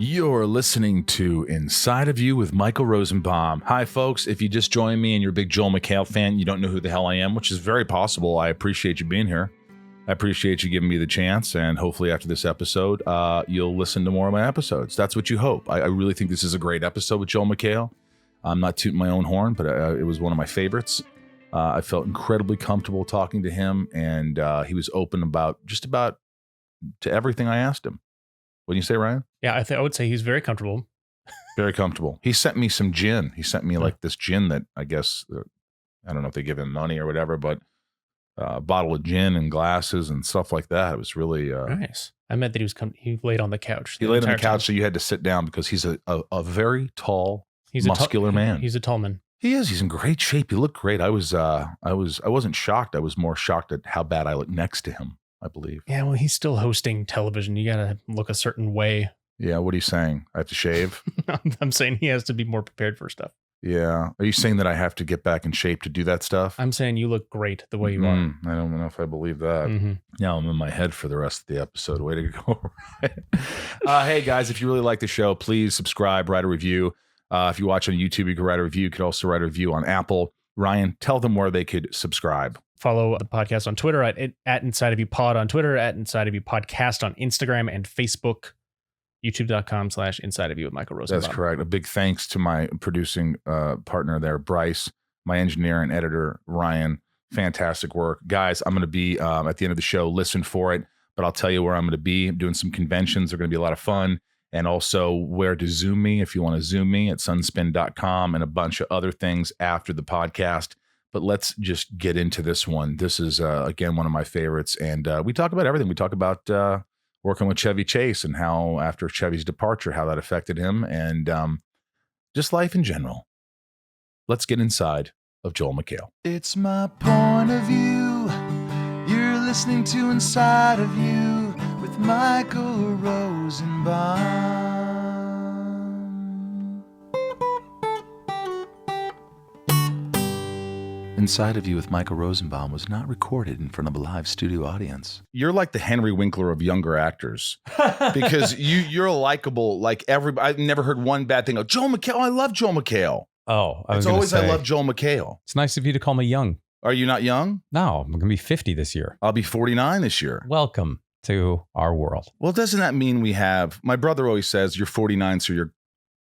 You're listening to Inside of You with Michael Rosenbaum. Hi, folks. If you just joined me and you're a big Joel McHale fan, you don't know who the hell I am, which is very possible. I appreciate you being here. I appreciate you giving me the chance, and hopefully after this episode, you'll listen to more of my episodes. That's what you hope. I really think this is a great episode with Joel McHale. I'm not tooting my own horn, but it was one of my favorites. I felt incredibly comfortable talking to him, and he was open about to everything I asked him. What do you say, Ryan? Yeah, I would say he's very comfortable. Very comfortable. He sent me some gin. He sent me like this gin that I guess, I don't know if they give him money or whatever, but a bottle of gin and glasses and stuff like that. It was really nice. I meant that he laid on the couch. He laid on the couch, so you had to sit down because he's a very tall, muscular man. He's a tall man. He is. He's in great shape. He looked great. I wasn't shocked. I was more shocked at how bad I looked next to him, I believe. Yeah, well, he's still hosting television. You got to look a certain way. Yeah, what are you saying? I have to shave? I'm saying he has to be more prepared for stuff. Yeah. Are you saying that I have to get back in shape to do that stuff? I'm saying you look great the way you are. I don't know if I believe that. Mm-hmm. Now I'm in my head for the rest of the episode. Way to go. Hey, guys, if you really like the show, please subscribe, write a review. If you watch on YouTube, you can write a review. You could also write a review on Apple. Ryan, tell them where they could subscribe. Follow the podcast on Twitter at Inside of You Pod on Twitter, at Inside of You Podcast on Instagram and Facebook, youtube.com/Inside of You with Michael Rosenbaum. That's correct. A big thanks to my producing partner there, Bryce, my engineer and editor, Ryan. Fantastic work. Guys, I'm going to be at the end of the show. Listen for it, but I'll tell you where I'm going to be. I'm doing some conventions. They're going to be a lot of fun. And also where to Zoom me if you want to Zoom me at sunspin.com and a bunch of other things after the podcast. But let's just get into this one. This is, again, one of my favorites. And we talk about everything. We talk about working with Chevy Chase and how after Chevy's departure, how that affected him and just life in general. Let's get inside of Joel McHale. It's my point of view. You're listening to Inside of You with Michael Rosenbaum. Inside of You with Michael Rosenbaum was not recorded in front of a live studio audience. You're like the Henry Winkler of younger actors because you're likable. Like everybody, I've never heard one bad thing. Oh, Joel McHale. I love Joel McHale. Oh, I love Joel McHale. It's nice of you to call me young. Are you not young? No, I'm going to be 50 this year. I'll be 49 this year. Welcome to our world. Well, doesn't that mean my brother always says you're 49, so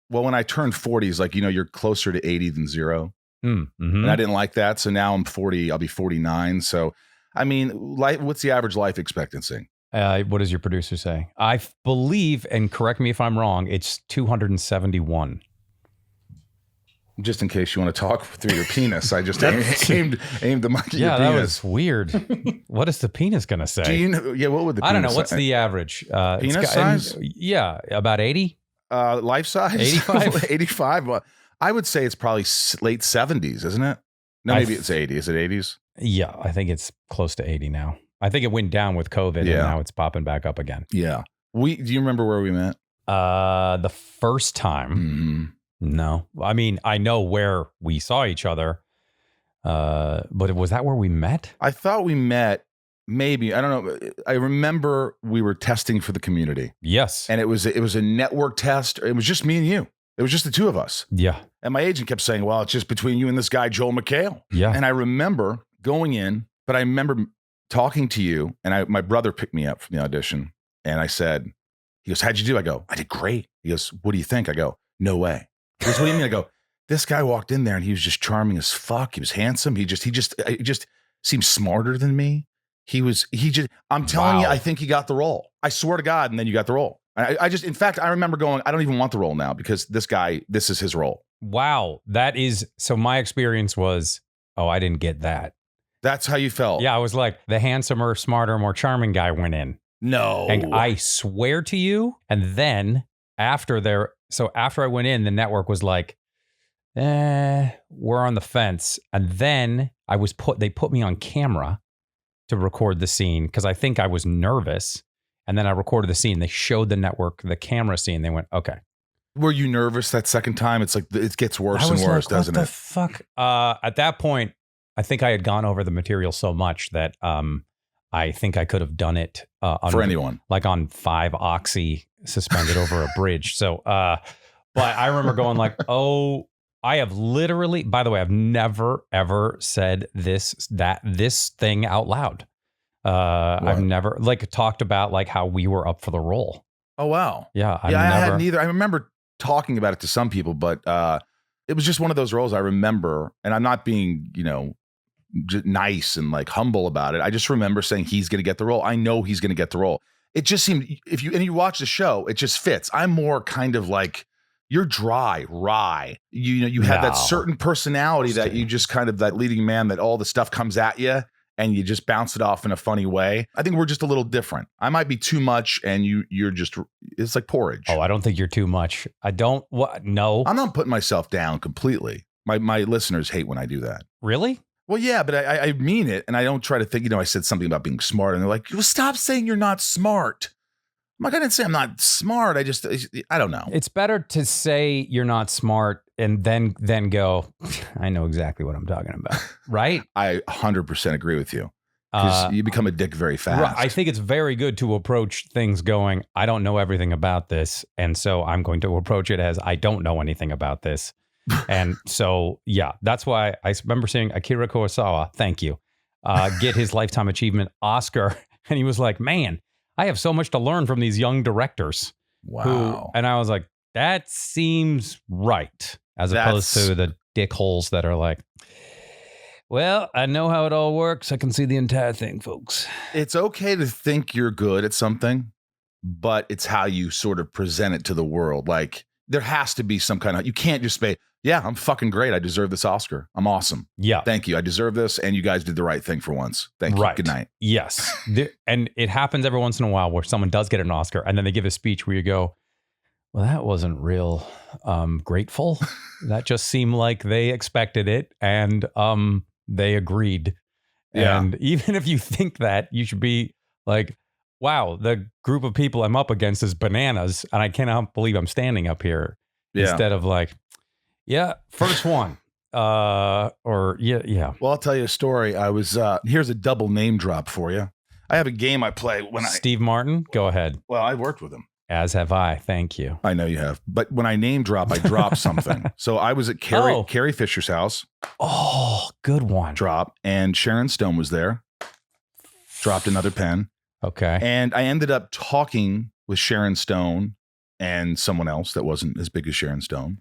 well, when I turned 40, he's like, you're closer to 80 than 0. Mm-hmm. And I didn't like that. So now I'm 40, I'll be 49. So, I mean, what's the average life expectancy? What does your producer say? I believe, and correct me if I'm wrong, it's 271. Just in case you want to talk through your penis, I just aimed the mic at your penis. Yeah, that was weird. What is the penis going to say? Do you know? Yeah, what would the penis I don't know. say? What's the average? Penis size? Yeah, about 80? Life size? 85? 85. Well, I would say it's probably late 70s, isn't it? No, maybe it's 80. Is it 80s? Yeah, I think it's close to 80 now. I think it went down with COVID and now it's popping back up again. Yeah. Do you remember where we met? The first time. Mm-hmm. No. I mean, I know where we saw each other. But was that where we met? I thought we met maybe. I don't know. I remember we were testing for the community. Yes. And it was a network test. It was just me and you. It was just the two of us. Yeah. And my agent kept saying, well, it's just between you and this guy, Joel McHale. Yeah. And I remember going in, but I remember talking to you, and my brother picked me up from the audition. And I said, he goes, how'd you do? I go, I did great. He goes, what do you think? I go, no way. He goes, what do you mean? I go, this guy walked in there and he was just charming as fuck. He was handsome. He just seemed smarter than me. I'm telling you, I think he got the role. I swear to God. And then you got the role. In fact, I remember going, I don't even want the role now because this is his role. Wow. So my experience was, I didn't get that. That's how you felt. Yeah. I was like, the handsomer, smarter, more charming guy went in. No. And I swear to you. And then after I went in, the network was like, we're on the fence. And then they put me on camera to record the scene because I think I was nervous. And then I recorded the scene. They showed the network, the camera scene. They went, okay. Were you nervous that second time? It's like, it gets worse and worse, doesn't it? What the fuck? At that point, I think I had gone over the material so much that I think I could have done it For anyone. like on 5 oxy suspended over a bridge. So, but I remember going like, oh, I have literally, by the way, I've never, ever said this thing out loud. I've never talked about like how we were up for the role. Oh, wow. Yeah. I had neither. I remember talking about it to some people, but it was just one of those roles I remember, and I'm not being, nice and like humble about it. I just remember saying he's going to get the role. I know he's going to get the role. It just seemed, if you watch the show, it just fits. I'm more kind of like, you're dry, wry. You have that certain personality that you just kind of, that leading man, that all the stuff comes at you and you just bounce it off in a funny way. I think we're just a little different. I might be too much and you're just, it's like porridge. Oh, I don't think you're too much. No. I'm not putting myself down completely. My listeners hate when I do that. Really? Well, yeah, but I mean it, and I don't try to think, I said something about being smart, and they're like, well, stop saying you're not smart. I'm like, I didn't say I'm not smart. I don't know. It's better to say you're not smart and then go, I know exactly what I'm talking about, right? I 100% agree with you, because you become a dick very fast. Right. I think it's very good to approach things going, I don't know everything about this, and so I'm going to approach it as I don't know anything about this. And so, yeah, that's why I remember seeing Akira Kurosawa, thank you, get his Lifetime Achievement Oscar. And he was like, man, I have so much to learn from these young directors. Wow. And I was like, that seems right. As opposed to the dickholes that are like, well, I know how it all works. I can see the entire thing, folks. It's okay to think you're good at something, but it's how you sort of present it to the world. Like, there has to be some kind of, you can't just say, yeah, I'm fucking great. I deserve this Oscar. I'm awesome. Yeah. Thank you. I deserve this. And you guys did the right thing for once. Thank you. Good night. Yes. And it happens every once in a while where someone does get an Oscar and then they give a speech where you go, well, that wasn't real grateful. That just seemed like they expected it and they agreed. Yeah. And even if you think that, you should be like, wow, the group of people I'm up against is bananas. And I cannot believe I'm standing up here. Yeah. Instead of like, yeah, first one. Yeah. Well, I'll tell you a story. I was here's a double name drop for you. I have a game I play when Steve Martin, go ahead. Well, I worked with him. As have I. Thank you. I know you have. But when I name drop, I drop something. So I was at Carrie Fisher's house. Oh, good one. Drop. And Sharon Stone was there. Dropped another pen. Okay. And I ended up talking with Sharon Stone and someone else that wasn't as big as Sharon Stone.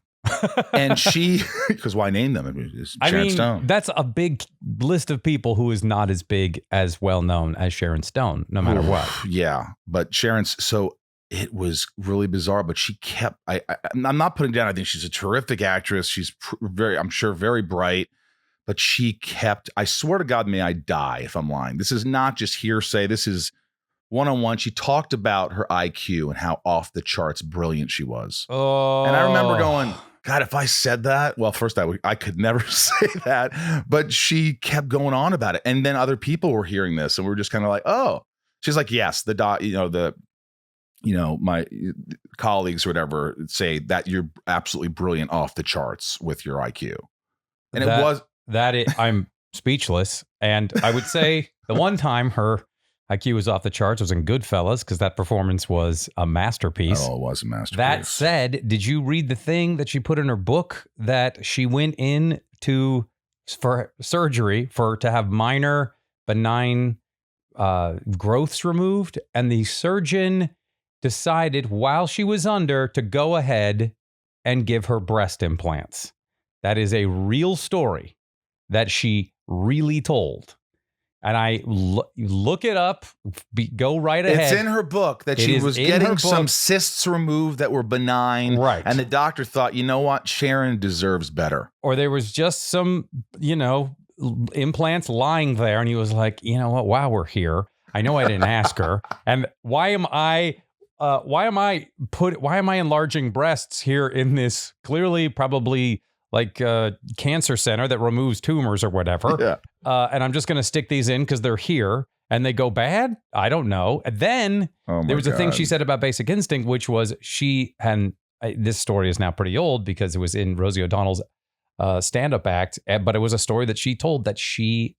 And she, because why name them? It's Sharon Stone. That's a big list of people who is not as big as well known as Sharon Stone, no matter what. Yeah, but so it was really bizarre. But she kept. I'm not putting down. I think she's a terrific actress. She's I'm sure, very bright. But she kept. I swear to God, may I die if I'm lying. This is not just hearsay. This is one-on-one. She talked about her IQ and how off the charts brilliant she was. Oh, and I remember going, God, if I said that, well, first I could never say that, but she kept going on about it. And then other people were hearing this and we were just kind of like, oh, she's like, yes, my colleagues or whatever say that you're absolutely brilliant off the charts with your IQ. And I'm speechless. And I would say the one time her IQ was off the charts was in Goodfellas because that performance was a masterpiece. Oh, it was a masterpiece. That said, did you read the thing that she put in her book that she went in for surgery to have minor benign growths removed, and the surgeon decided while she was under to go ahead and give her breast implants? That is a real story that she really told. And I look it up, go right ahead. It's in her book that she was getting some cysts removed that were benign. Right. And the doctor thought, you know what? Sharon deserves better. Or there was just some, implants lying there. And he was like, you know what? While we're here, I know I didn't ask her. And why am I enlarging breasts here in this clearly probably like a cancer center that removes tumors or whatever. Yeah. And I'm just going to stick these in because they're here and they go bad. I don't know. And then there was a thing she said about Basic Instinct, which was this story is now pretty old because it was in Rosie O'Donnell's stand-up act, but it was a story that she told that she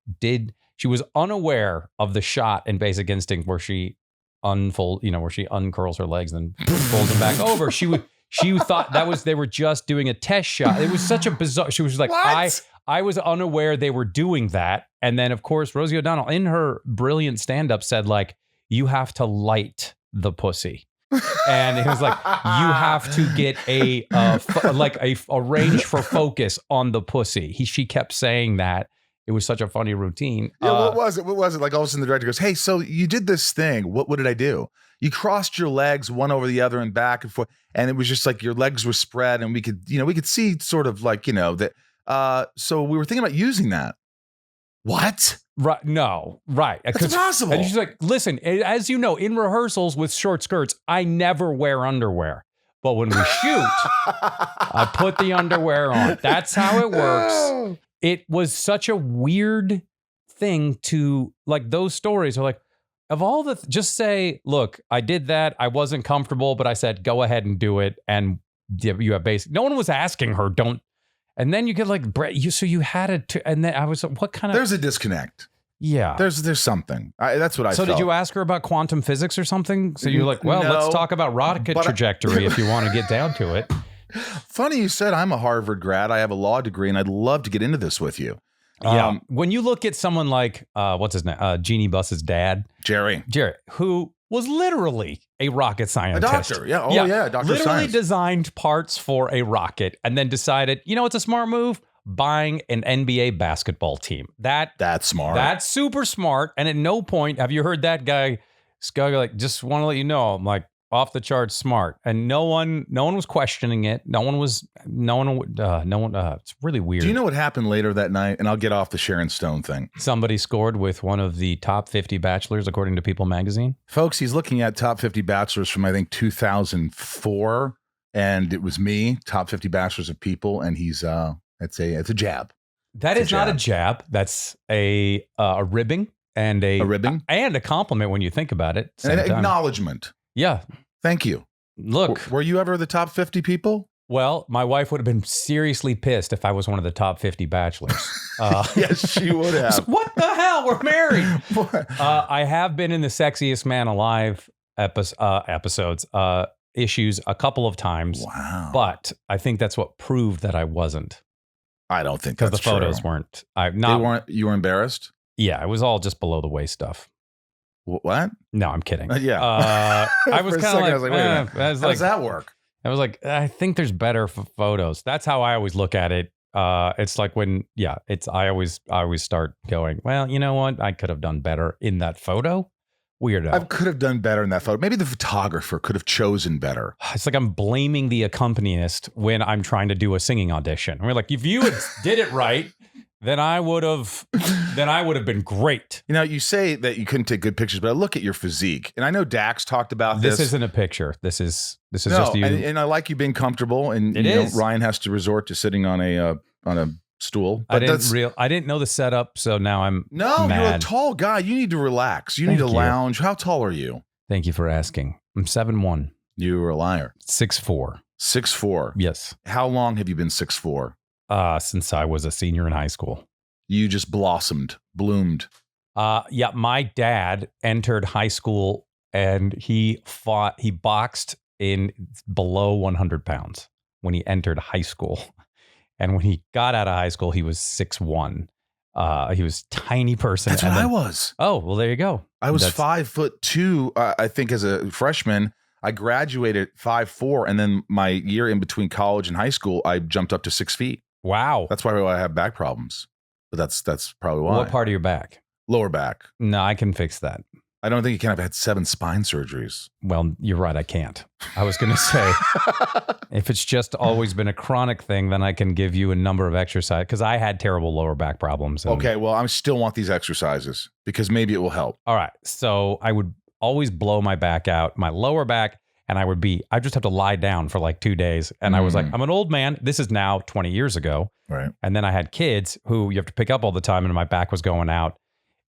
She was unaware of the shot in Basic Instinct where she where she uncurls her legs and then folds them back over. She thought they were just doing a test shot. It was such a bizarre. She was like, What? I was unaware they were doing that. And then, of course, Rosie O'Donnell, in her brilliant stand-up, said, like, you have to light the pussy. And it was like, you have to get a range for focus on the pussy. She kept saying that. It was such a funny routine. Yeah, what was it? Like all of a sudden the director goes, hey, so you did this thing. What did I do? You crossed your legs one over the other and back and forth. And it was just like your legs were spread and we could see sort of like, that. So we were thinking about using that. What? Right. No. Right. That's impossible. And she's like, listen, as you know, in rehearsals with short skirts, I never wear underwear. But when we shoot, I put the underwear on. That's how it works. It was such a weird thing to, like, those stories are like, of all the, just say, look, I did that. I wasn't comfortable, but I said, go ahead and do it. And you have basic. No one was asking her, don't. And then you get like, so you had it to, and then I was like, what kind of. There's a disconnect. Yeah. There's something. That's what I So felt. did you ask her about quantum physics or something? So you're like, well, No, let's talk about rocket trajectory if you want to get down to it. Funny you said I'm a Harvard grad. I have a law degree, and I'd love to get into this with you. Yeah. When you look at someone like, what's his name? Jeannie Buss's dad. Jerry, who was literally a rocket scientist. A doctor. Yeah. Oh, yeah. Doctor of literally science. designed parts for a rocket and then decided, it's a smart move, buying an NBA basketball team. That's smart. That's super smart. And at no point have you heard that guy, like, just want to let you know, I'm like, off the charts smart, and no one was questioning it. It's really weird. Do you know what happened later that night? And I'll get off the Sharon Stone thing. Somebody scored with one of the top 50 bachelors, according to People magazine. Folks, he's looking at top 50 bachelors from, I think, 2004. And it was me, top 50 bachelors of People. And he's, it's a jab. That is not a jab. That's a ribbing and a ribbing and a compliment when you think about it. And an acknowledgement. Yeah. Thank you. Look. Were you ever the top 50 people? Well, my wife would have been seriously pissed if I was one of the top 50 bachelors. Yes, she would have. So what the hell? We're married. I have been in the Sexiest Man Alive episodes, issues a couple of times. Wow. But I think that's what proved that I wasn't. I don't think that's because the photos weren't. You were embarrassed? Yeah, it was all just below the waist stuff. What? No, I'm kidding. Yeah. I was kind of like, I was like, wait a minute. How does that work? I was like, I think there's better photos. That's how I always look at it. It's like I always start going, well, you know what? I could have done better in that photo. Weirdo. I could have done better in that photo. Maybe the photographer could have chosen better. It's like I'm blaming the accompanist when I'm trying to do a singing audition. We're like, if you did it right, then I would have been great. You say that you couldn't take good pictures, but I look at your physique, and I know Dax talked about this. This isn't a picture. This is just you. And I like you being comfortable, and Ryan has to resort to sitting on a stool. But I didn't know the setup, so now I'm mad. You're a tall guy. You need to relax. You need to lounge. How tall are you? Thank you for asking. I'm 7'1". You were a liar. 6'4". 6'4". Yes. How long have you been 6'4"? Since I was a senior in high school. You just bloomed. Yeah, my dad entered high school and he boxed in below 100 pounds when he entered high school. And when he got out of high school, he was 6'1". He was a tiny person. That's what I was. Oh, well, there you go. I was 5'2", I think, as a freshman. I graduated 5'4", and then my year in between college and high school, I jumped up to 6 feet. Wow. That's why I have back problems. But that's probably why. What part of your back? Lower back. No, I can fix that. I don't think you can. I've had 7 spine surgeries. Well, you're right. I can't. I was going to say, if it's just always been a chronic thing, then I can give you a number of exercises because I had terrible lower back problems. Okay. Well, I still want these exercises because maybe it will help. All right. So I would always blow my back out, my lower back. And I just have to lie down for like 2 days. And I was like, I'm an old man. This is now 20 years ago. Right. And then I had kids who you have to pick up all the time and my back was going out.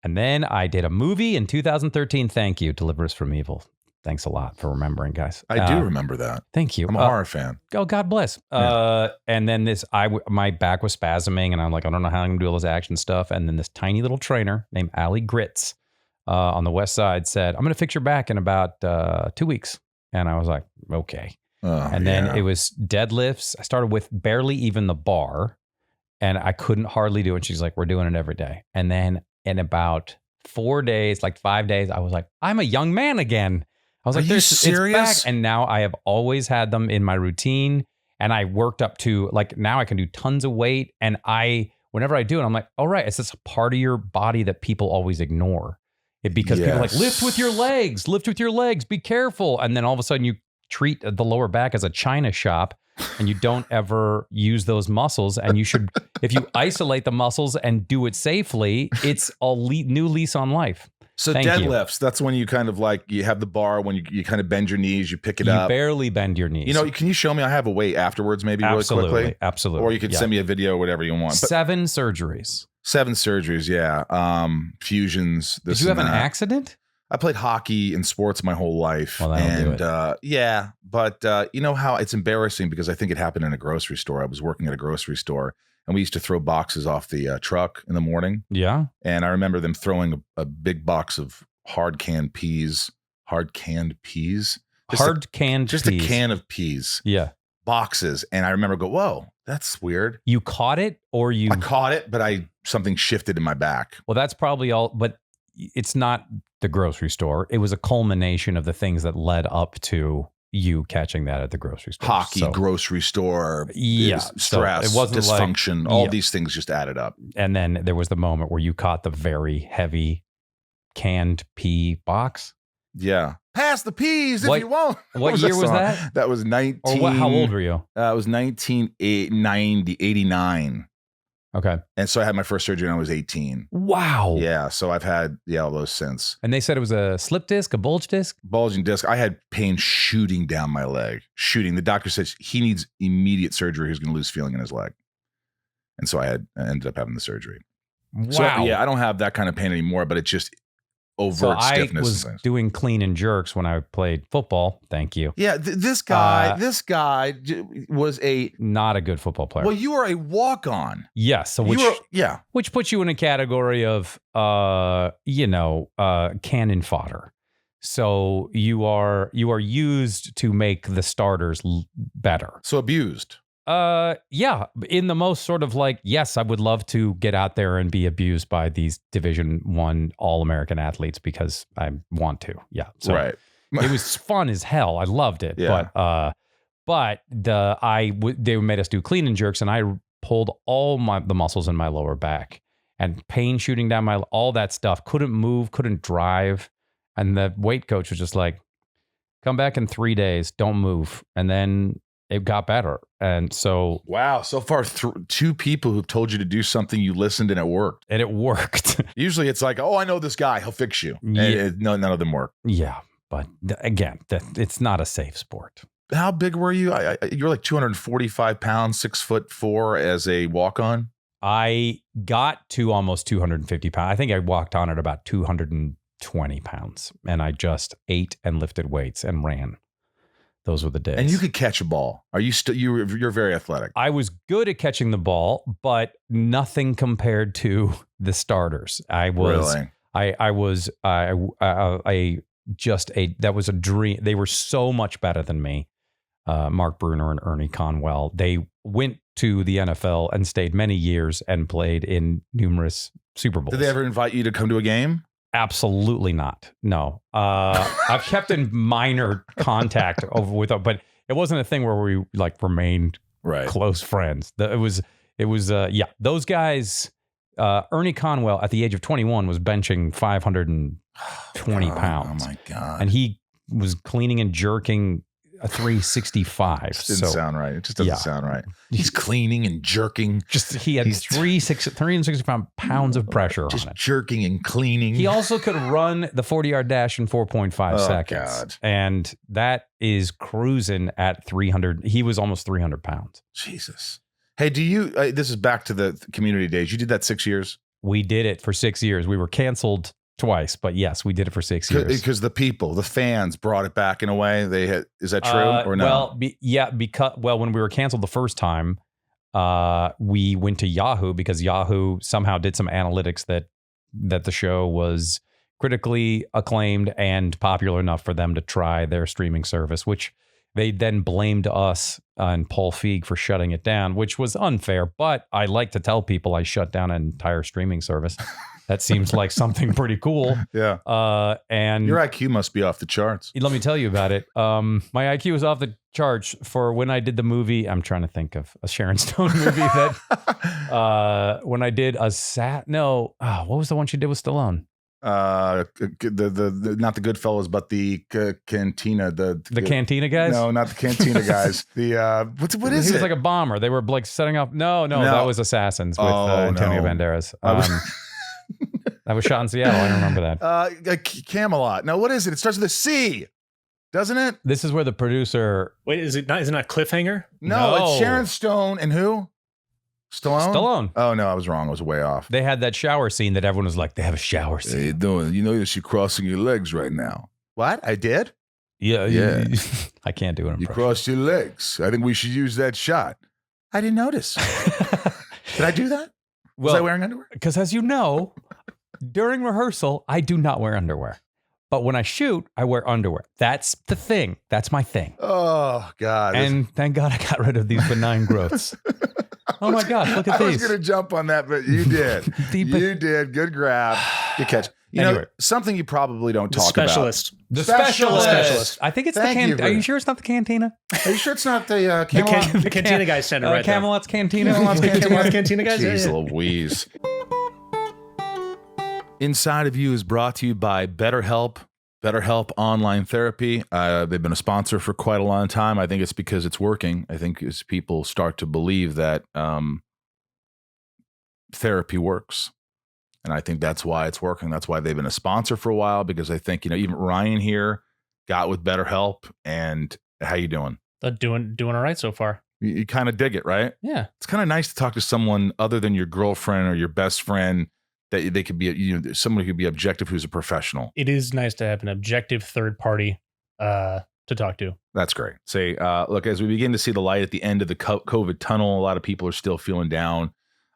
And then I did a movie in 2013. Thank you. Deliver Us from Evil. Thanks a lot for remembering, guys. I do remember that. Thank you. I'm a horror fan. Oh, God bless. Yeah. And then my back was spasming, and I'm like, I don't know how I'm gonna do all this action stuff. And then this tiny little trainer named Allie Gritz on the West Side said, I'm gonna fix your back in about 2 weeks. And I was like, okay. And then it was deadlifts. I started with barely even the bar, and I couldn't hardly do it. She's like, we're doing it every day. And then in about 4 days, like 5 days, I was like, I'm a young man again. I was like, Are you serious? It's back. And now I have always had them in my routine. And I worked up to, like, now I can do tons of weight. And whenever I do it, I'm like, all right, it's just a part of your body that people always ignore. Because people are like, lift with your legs, be careful. And then all of a sudden you treat the lower back as a china shop, and you don't ever use those muscles. And you should, if you isolate the muscles and do it safely, it's a new lease on life. So Thank deadlifts, that's when you kind of like, you have the bar, when you kind of bend your knees, you pick it up. You barely bend your knees. You know, can you show me? I have a weight afterwards, maybe really quickly. Absolutely. Or you could send me a video or whatever you want. But 7 surgeries. 7 surgeries, yeah. Fusions. Did you have an accident? I played hockey and sports my whole life. Well, that'll do it. Yeah, but you know how it's embarrassing because I think it happened in a grocery store. I was working at a grocery store, and we used to throw boxes off the truck in the morning. Yeah. And I remember them throwing a big box of hard canned peas. Just a can of peas. Yeah. Boxes. And I remember whoa, that's weird. You caught it, or you? I caught it, but something shifted in my back. Well, that's probably all, but it's not the grocery store. It was a culmination of the things that led up to you catching that at the grocery store. Hockey, grocery store, stress, so it wasn't dysfunction, all these things just added up. And then there was the moment where you caught the very heavy canned pea box. Yeah. Pass the peas if you want. What year was that? That was 19. How old were you? It was 1989. Okay. And so I had my first surgery when I was 18. Wow. Yeah. So I've had all those since. And they said it was a slip disc, a bulge disc? Bulging disc. I had pain shooting down my leg. The doctor says he needs immediate surgery. He's going to lose feeling in his leg. And so I ended up having the surgery. Wow. So yeah, I don't have that kind of pain anymore, but it's just overt stiffness. I was doing clean and jerks when I played football. Thank you. Yeah, this guy was not a good football player. Well, you were a walk-on. Yes, so which puts you in a category of cannon fodder. So you are used to make the starters better. So abused. Yeah, in the most sort of like, yes, I would love to get out there and be abused by these Division I All-American athletes because I want to. Yeah. So right. It was fun as hell. I loved it. Yeah. But they made us do clean and jerks, and I pulled all the muscles in my lower back, and pain shooting down all that stuff. Couldn't move, couldn't drive. And the weight coach was just like, come back in 3 days, don't move. And then it got better. And so, wow, so far 2 people who've told you to do something, you listened and it worked. And it worked. Usually it's like, oh, I know this guy, he'll fix you. Yeah. And none of them work. Yeah, but again, it's not a safe sport. How big were you? You were like 245 pounds, 6'4" as a walk-on. I got to almost 250 pounds. I think I walked on at about 220 pounds, and I just ate and lifted weights and ran. Those were the days. And you could catch a ball. Are you still? You're very athletic. I was good at catching the ball, but nothing compared to the starters. I was. Really? That was a dream. They were so much better than me. Mark Bruner and Ernie Conwell. They went to the NFL and stayed many years and played in numerous Super Bowls. Did they ever invite you to come to a game? Absolutely not. No. I've kept in minor contact but it wasn't a thing where we like remained close friends. It was those guys. Ernie Conwell at the age of 21 was benching 520 pounds. Oh my God. And he was cleaning and jerking a 365. It didn't sound right. It just doesn't sound right. He's cleaning and jerking. He had 360 pounds of pressure on it. Just jerking and cleaning. He also could run the 40-yard dash in 4.5 seconds. God. And that is cruising at 300. He was almost 300 pounds. Jesus. Hey, this is back to the community days. You did that 6 years? We did it for 6 years. We were canceled Twice, but yes, we did it for 6 years. Because the people, the fans brought it back in a way. Is that true or no? Well, because when we were canceled the first time, we went to Yahoo because Yahoo somehow did some analytics that the show was critically acclaimed and popular enough for them to try their streaming service, which they then blamed us and Paul Feig for shutting it down, which was unfair. But I like to tell people I shut down an entire streaming service. That seems like something pretty cool. Yeah. And your IQ must be off the charts. Let me tell you about it. My IQ was off the charts for when I did the movie. I'm trying to think of a Sharon Stone movie that when I did what was the one she did with Stallone? The not the Goodfellas, but the Cantina. The Cantina guys? No, not the Cantina guys. The what is it? He was like a bomber. They were like setting up. No, that was Assassins with Antonio Banderas. That was shot in Seattle. I remember that. Camelot. No, what is it? It starts with a C, doesn't it? This is where the producer. Wait, is it not Cliffhanger? No, it's Sharon Stone and who? Stallone. Oh no, I was wrong. I was way off. They had that shower scene that everyone was like, they have a shower scene. How you doing? You know you're crossing your legs right now. What? I did? Yeah. I can't do it. You crossed your legs. I think we should use that shot. I didn't notice. Did I do that? Was I wearing underwear? Because as you know, during rehearsal, I do not wear underwear. But when I shoot, I wear underwear. That's the thing. That's my thing. Oh, God. And thank God I got rid of these benign growths. Oh, my gosh. Look at these. I was going to jump on that, but you did. You did. Good grab. Good catch. You know, something you probably don't talk about. The specialist. I think it's the Cantina. Are you sure it's not the Cantina? Are you sure it's not the Camelot? The Cantina guys sent it right Camelot's Cantina. Camelot's Cantina guys. Jeez Louise. Inside of You is brought to you by BetterHelp. BetterHelp Online Therapy. They've been a sponsor for quite a long time. I think it's because it's working. I think as people start to believe that therapy works. And I think that's why it's working. That's why they've been a sponsor for a while, because I think, even Ryan here got with BetterHelp. And how you doing? Doing all right so far. You kind of dig it, right? Yeah. It's kind of nice to talk to someone other than your girlfriend or your best friend, that they could be, someone who could be objective, who's a professional. It is nice to have an objective third party to talk to. That's great. Say, look, as we begin to see the light at the end of the COVID tunnel, a lot of people are still feeling down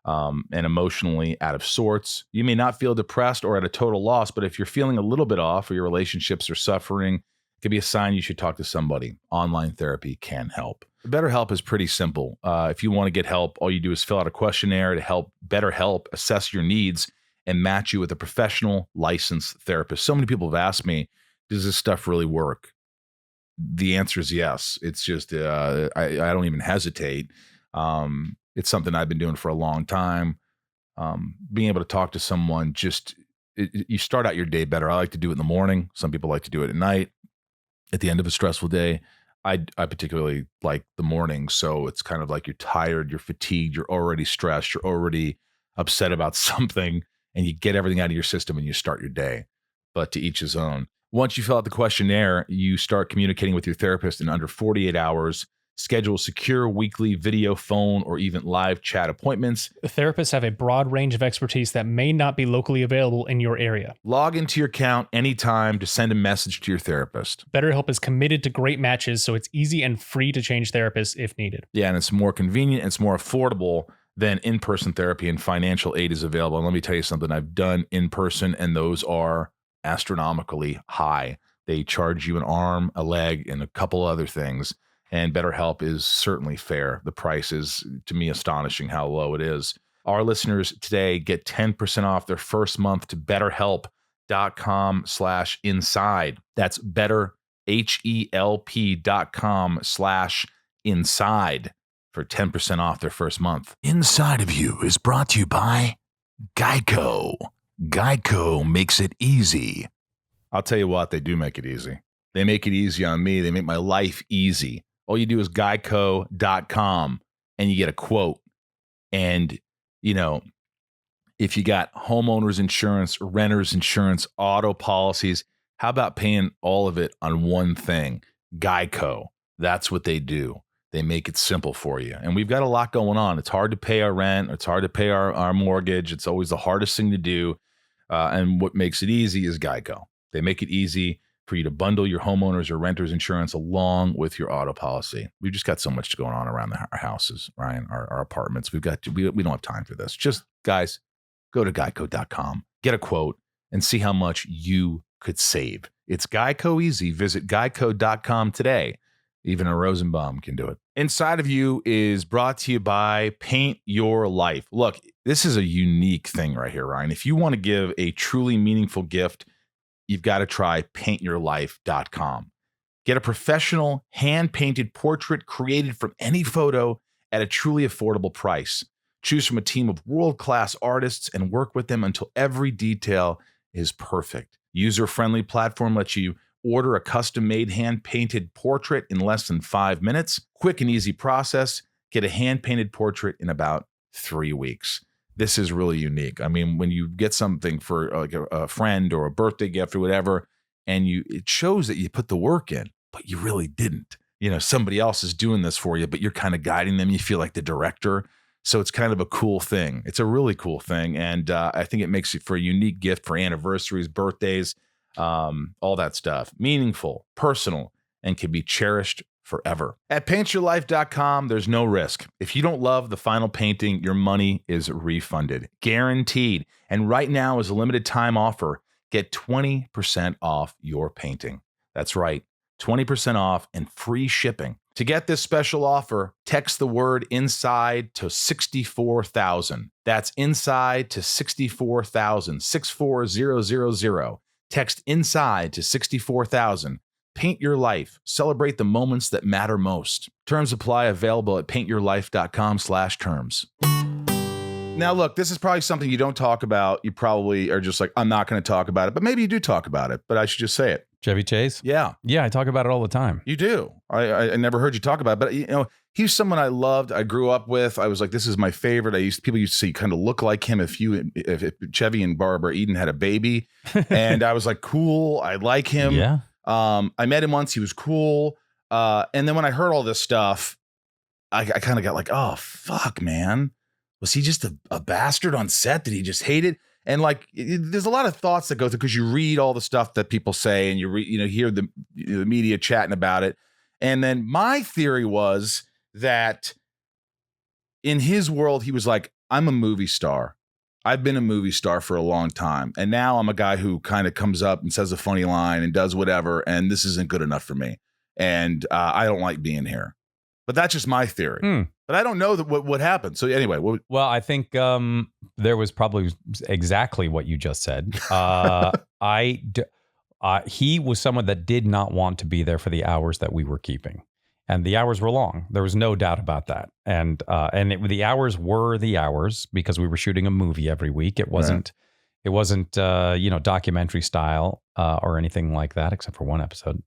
and emotionally out of sorts. You may not feel depressed or at a total loss, but if you're feeling a little bit off or your relationships are suffering, it could be a sign you should talk to somebody. Online therapy can help. BetterHelp is pretty simple. If you want to get help, all you do is fill out a questionnaire to help BetterHelp assess your needs and match you with a professional licensed therapist. So many people have asked me, does this stuff really work? The answer is yes. It's just, I don't even hesitate. It's something I've been doing for a long time. Being able to talk to someone, you start out your day better. I like to do it in the morning. Some people like to do it at night, at the end of a stressful day. I particularly like the morning. So it's kind of like you're tired, you're fatigued, you're already stressed, you're already upset about something, and you get everything out of your system and you start your day. But to each his own. Once you fill out the questionnaire, you start communicating with your therapist in under 48 hours. Schedule secure weekly video, phone, or even live chat appointments. Therapists have a broad range of expertise that may not be locally available in your area. Log into your account anytime to send a message to your therapist. BetterHelp is committed to great matches, so it's easy and free to change therapists if needed. Yeah, and it's more convenient, and it's more affordable than in-person therapy, and financial aid is available. And let me tell you something, I've done in-person, and those are astronomically high. They charge you an arm, a leg, and a couple other things. And BetterHelp is certainly fair. The price is, to me, astonishing how low it is. Our listeners today get 10% off their first month to BetterHelp.com/inside. That's BetterHelp.com/inside for 10% off their first month. Inside of You is brought to you by Geico. Geico makes it easy. I'll tell you what, they do make it easy. They make it easy on me. They make my life easy. All you do is geico.com and you get a quote. And, if you got homeowners insurance, renters insurance, auto policies, how about paying all of it on one thing? Geico. That's what they do. They make it simple for you. And we've got a lot going on. It's hard to pay our rent. It's hard to pay our mortgage. It's always the hardest thing to do. And what makes it easy is Geico. They make it easy for you to bundle your homeowners or renters insurance along with your auto policy. We've just got so much going on around our houses, Ryan, our apartments. We don't have time for this. Just, guys, go to geico.com, get a quote, and see how much you could save. It's Geico easy. Visit geico.com today. Even a Rosenbaum can do it. Inside of You is brought to you by Paint Your Life. Look, this is a unique thing right here, Ryan. If you want to give a truly meaningful gift, you've got to try paintyourlife.com. Get a professional hand-painted portrait created from any photo at a truly affordable price. Choose from a team of world-class artists and work with them until every detail is perfect. User-friendly platform lets you order a custom-made hand-painted portrait in less than 5 minutes. Quick and easy process. Get a hand-painted portrait in about 3 weeks. This is really unique. I mean, when you get something for like a friend or a birthday gift or whatever, and it shows that you put the work in, but you really didn't. You know, somebody else is doing this for you, but you're kind of guiding them. You feel like the director. So it's kind of a cool thing. It's a really cool thing. And I think it makes it for a unique gift for anniversaries, birthdays, all that stuff. Meaningful, personal, and can be cherished forever. At paintyourlife.com, there's no risk. If you don't love the final painting, your money is refunded. Guaranteed. And right now is a limited time offer. Get 20% off your painting. That's right, 20% off and free shipping. To get this special offer, text the word INSIDE to 64,000. That's INSIDE to 64,000, 64000. Text INSIDE to 64,000. Paint your life. Celebrate the moments that matter most. Terms apply. Available at paintyourlife.com/terms. Now, look, this is probably something you don't talk about. You probably are just like, I'm not going to talk about it, but maybe you do talk about it, but I should just say it. Chevy Chase? Yeah. Yeah, I talk about it all the time. You do. I never heard you talk about it, but you know, he's someone I loved. I grew up with. I was like, this is my favorite. People used to say you kind of look like him if Chevy and Barbara Eden had a baby. And I was like, cool. I like him. Yeah. I met him once. He was cool. And then when I heard all this stuff, I kind of got like, oh, fuck, man. Was he just a bastard on set that he just hated? And like, there's a lot of thoughts that go through because you read all the stuff that people say and you hear the media chatting about it. And then my theory was that in his world, he was like, I'm a movie star. I've been a movie star for a long time. And now I'm a guy who kind of comes up and says a funny line and does whatever. And this isn't good enough for me. And I don't like being here. But that's just my theory. But I don't know what happened. So anyway. Well, I think there was probably exactly what you just said. He was someone that did not want to be there for the hours that we were keeping. And the hours were long. There was no doubt about that. And the hours were the hours because we were shooting a movie every week. It wasn't documentary style or anything like that, except for one episode.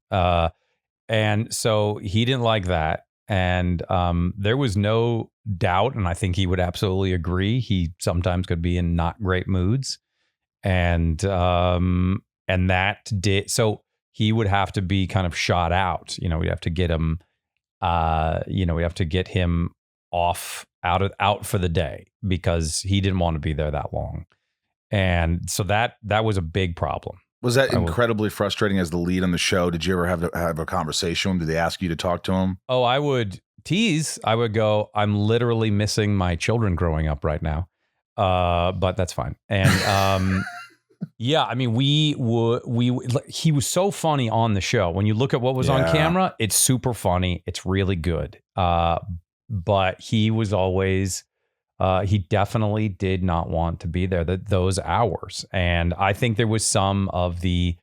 And so he didn't like that. And there was no doubt, and I think he would absolutely agree. He sometimes could be in not great moods, and that did so. He would have to be kind of shot out. We'd have to get him. We have to get him out for the day because he didn't want to be there that long, and so that was a big problem. Was that incredibly frustrating as the lead on the show? Did you ever have a conversation with him? Did they ask you to talk to him? Oh, I would tease. I would go, I'm literally missing my children growing up right now. But that's fine. And yeah, I mean, he was so funny on the show. When you look at what was on camera, it's super funny. It's really good. But he was always... he definitely did not want to be there those hours. And I think there was he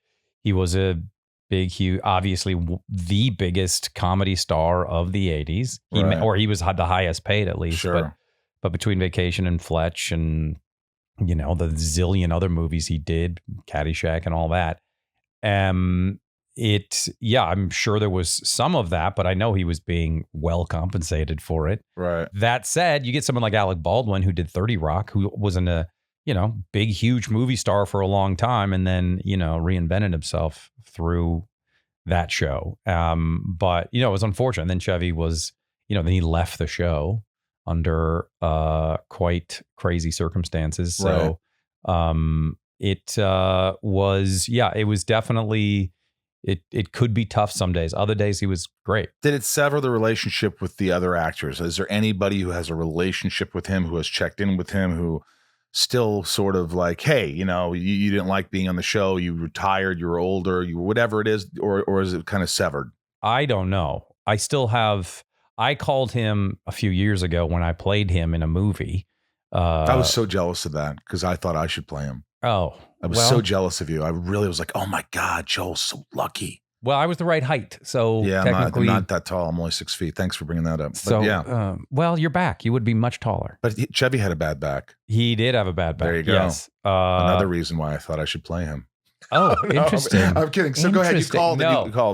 was a big, huge, obviously the biggest comedy star of the 80s. Or he was the highest paid at least. Sure. But between Vacation and Fletch and, the zillion other movies he did, Caddyshack and all that. I'm sure there was some of that, but I know he was being well compensated for it. Right. That said, you get someone like Alec Baldwin who did 30 Rock, who wasn't a, big, huge movie star for a long time and then, reinvented himself through that show. But, it was unfortunate. And then Chevy was, then he left the show under quite crazy circumstances. So, it was definitely, it could be tough some days. Other days he was great. Did it sever the relationship with the other actors? Is there anybody who has a relationship with him, who has checked in with him, who still sort of like, hey, you didn't like being on the show, you retired, you were older, you whatever it is, or is it kind of severed? I don't know. I called him a few years ago when I played him in a movie. I was so jealous of that because I thought I should play him. Oh, I was so jealous of you. I really was like, oh my God, Joel's so lucky. Well, I was the right height. So yeah, technically, I'm not that tall. I'm only 6 feet. Thanks for bringing that up. So, but yeah. Well, you're back. You would be much taller. But Chevy had a bad back. He did have a bad back. There you go. Yes. Another reason why I thought I should play him. Oh, interesting. I'm kidding. So go ahead. You called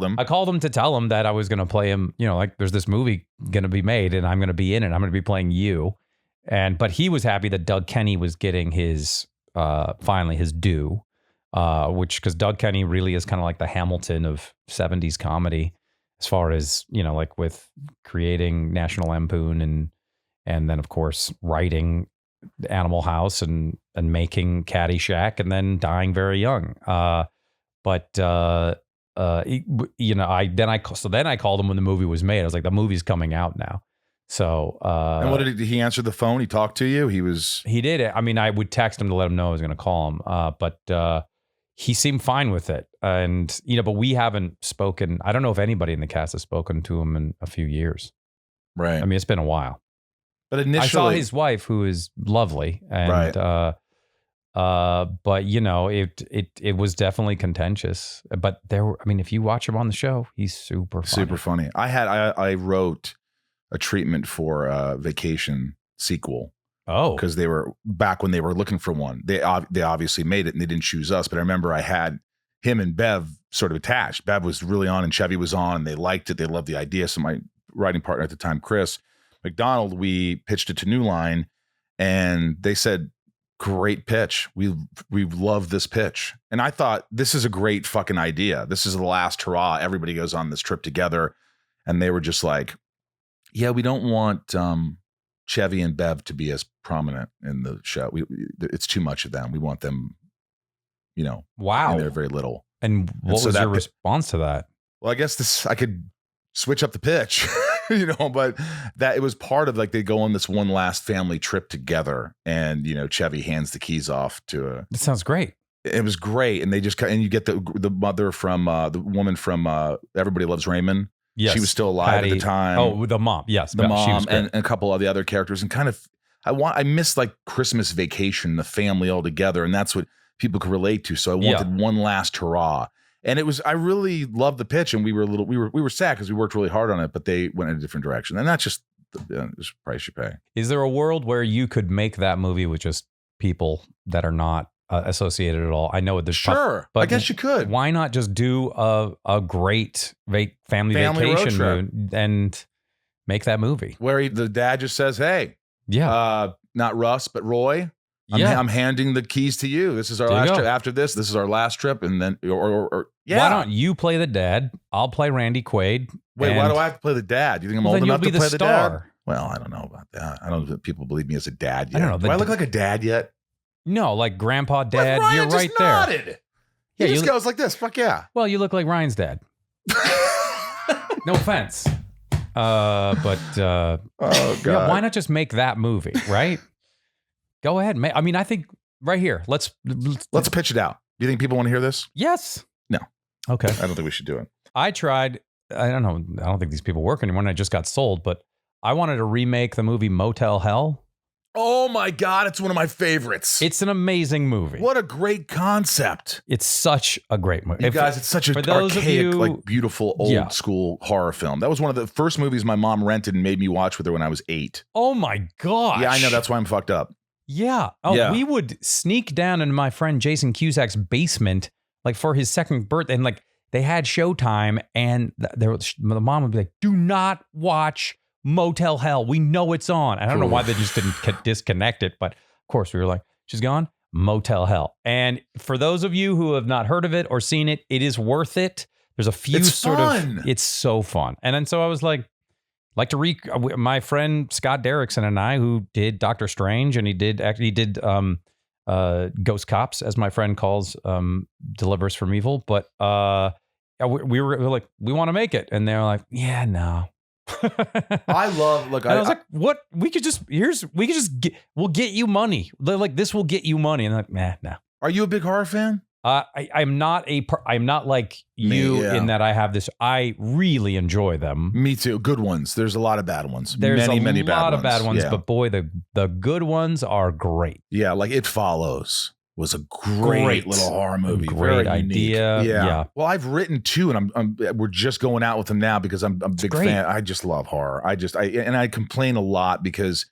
him. I called him to tell him that I was going to play him. Like there's this movie going to be made and I'm going to be in it. I'm going to be playing you. But he was happy that Doug Kenny was getting his, finally his due. Because Doug Kenny really is kind of like the Hamilton of 70s comedy as far as, like with creating National Lampoon and then of course writing Animal House and making Caddyshack and then dying very young. Then I called him when the movie was made. I was like, the movie's coming out now. So, and what did he answer the phone? He talked to you? He did. I mean, I would text him to let him know I was going to call him. But he seemed fine with it. And, but we haven't spoken. I don't know if anybody in the cast has spoken to him in a few years. Right. I mean, it's been a while. But initially, I saw his wife, who is lovely, and right. but it was definitely contentious. But if you watch him on the show, he's super funny. I wrote a treatment for a Vacation sequel. Oh, because they were back when they were looking for one. They obviously made it and they didn't choose us. But I remember I had him and Bev sort of attached. Bev was really on and Chevy was on, and they liked it. They loved the idea. So my writing partner at the time, Chris McDonald, we pitched it to New Line, and they said, "Great pitch. We love this pitch." And I thought, this is a great fucking idea. This is the last hurrah. Everybody goes on this trip together, and they were just like, "Yeah, we don't want Chevy and Bev to be as prominent in the show. It's too much of them. We want them, wow, and they're very little." And what was your response to that? Well, I guess I could switch up the pitch, but that it was part of like they go on this one last family trip together, and Chevy hands the keys off to That sounds great. It was great, and they just you get the mother from the woman from Everybody Loves Raymond. Yes. She was still alive at the time. Oh, the mom. Yes. The mom and a couple of the other characters, and kind of I miss like Christmas Vacation, the family all together, and that's what people could relate to. So I wanted one last hurrah. And I really loved the pitch, and we were sad because we worked really hard on it, but they went in a different direction. And that's just the price you pay. Is there a world where you could make that movie with just people that are not associated at all? I know there's sure, but I guess you could. Why not just do a great family vacation movie and make that movie where the dad just says, "Hey, not Russ, but Roy. I'm handing the keys to you. This is our last trip. After this is our last trip." And then, or why don't you play the dad? I'll play Randy Quaid. Wait, why do I have to play the dad? Do you think I'm old enough to play the dad? Well, I don't know about that. I don't know if people believe me as a dad yet. I don't know. Do I look like a dad yet? No, like grandpa, dad. Ryan you're right there. Nodded. He just goes like this. Fuck yeah. Well, you look like Ryan's dad. No offense. Oh God. Yeah, why not just make that movie, right? Go ahead. I mean, I think right here. Let's pitch it out. Do you think people want to hear this? Yes. No. Okay. I don't think we should do it. I tried. I don't know. I don't think these people work anymore. And I just got sold, but I wanted to remake the movie Motel Hell. Oh my God, it's one of my favorites. It's an amazing movie. What a great concept. It's such a great movie. You guys, it's such an archaic, like beautiful old school horror film. That was one of the first movies my mom rented and made me watch with her when I was 8. Oh my gosh. Yeah, I know. That's why I'm fucked up. Yeah. Oh, yeah. We would sneak down in my friend Jason Cusack's basement, like for his second birthday, and like they had Showtime, and the mom would be like, "Do not watch Motel Hell. We know it's on." And I don't know why they just didn't disconnect it, but of course we were like, "She's gone." Motel Hell. And for those of you who have not heard of it or seen it, it is worth it. There's a few it's so fun. And then so I was like my friend Scott Derrickson and I, who did Doctor Strange, and he did ghost cops, as my friend calls Delivers from Evil. But we were like, we want to make it. And they were like, yeah, no. I love, look, I was like, what? We'll get you money. They're like, this will get you money. And I'm like, nah, no. Are you a big horror fan? I'm not like you in that I have this. I really enjoy them. Me too. Good ones. There's a lot of bad ones. There's many a lot of bad ones, yeah. but boy, the good ones are great. Yeah, like It Follows was a great little horror movie. Great Very idea. Unique. Yeah. Yeah. Well, I've written two, and we're just going out with them now because I'm a big fan. I just love horror. I complain a lot because,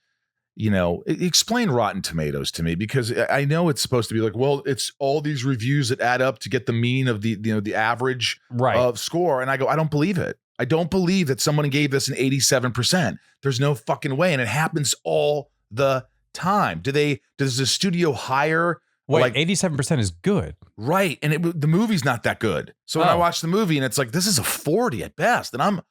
explain Rotten Tomatoes to me, because I know it's supposed to be like, well, it's all these reviews that add up to get the mean of the average of score. And I go, I don't believe it. I don't believe that someone gave this an 87%. There's no fucking way. And it happens all the time. Does the studio hire? Wait, 87% is good. Right. And the movie's not that good. So when I watch the movie and it's like, this is a 40 at best. And I'm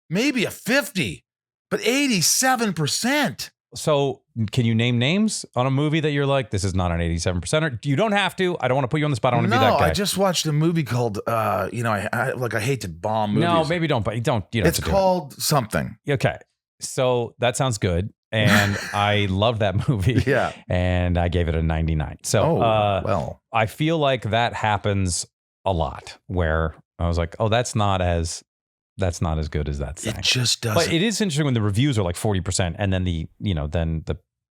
maybe a 50, but 87%. So can you name names on a movie that you're like, this is not an 87%? Or you don't have to. I don't want to put you on the spot. I don't want to be that guy. I just watched a movie called, I hate to bomb movies. No, maybe don't. But you don't. It's called something. Okay. So that sounds good. And I love that movie. Yeah. And I gave it a 99. So well, I feel like that happens a lot where I was like, oh, that's not as good as that thing. It just doesn't. But it is interesting when the reviews are like 40% and then the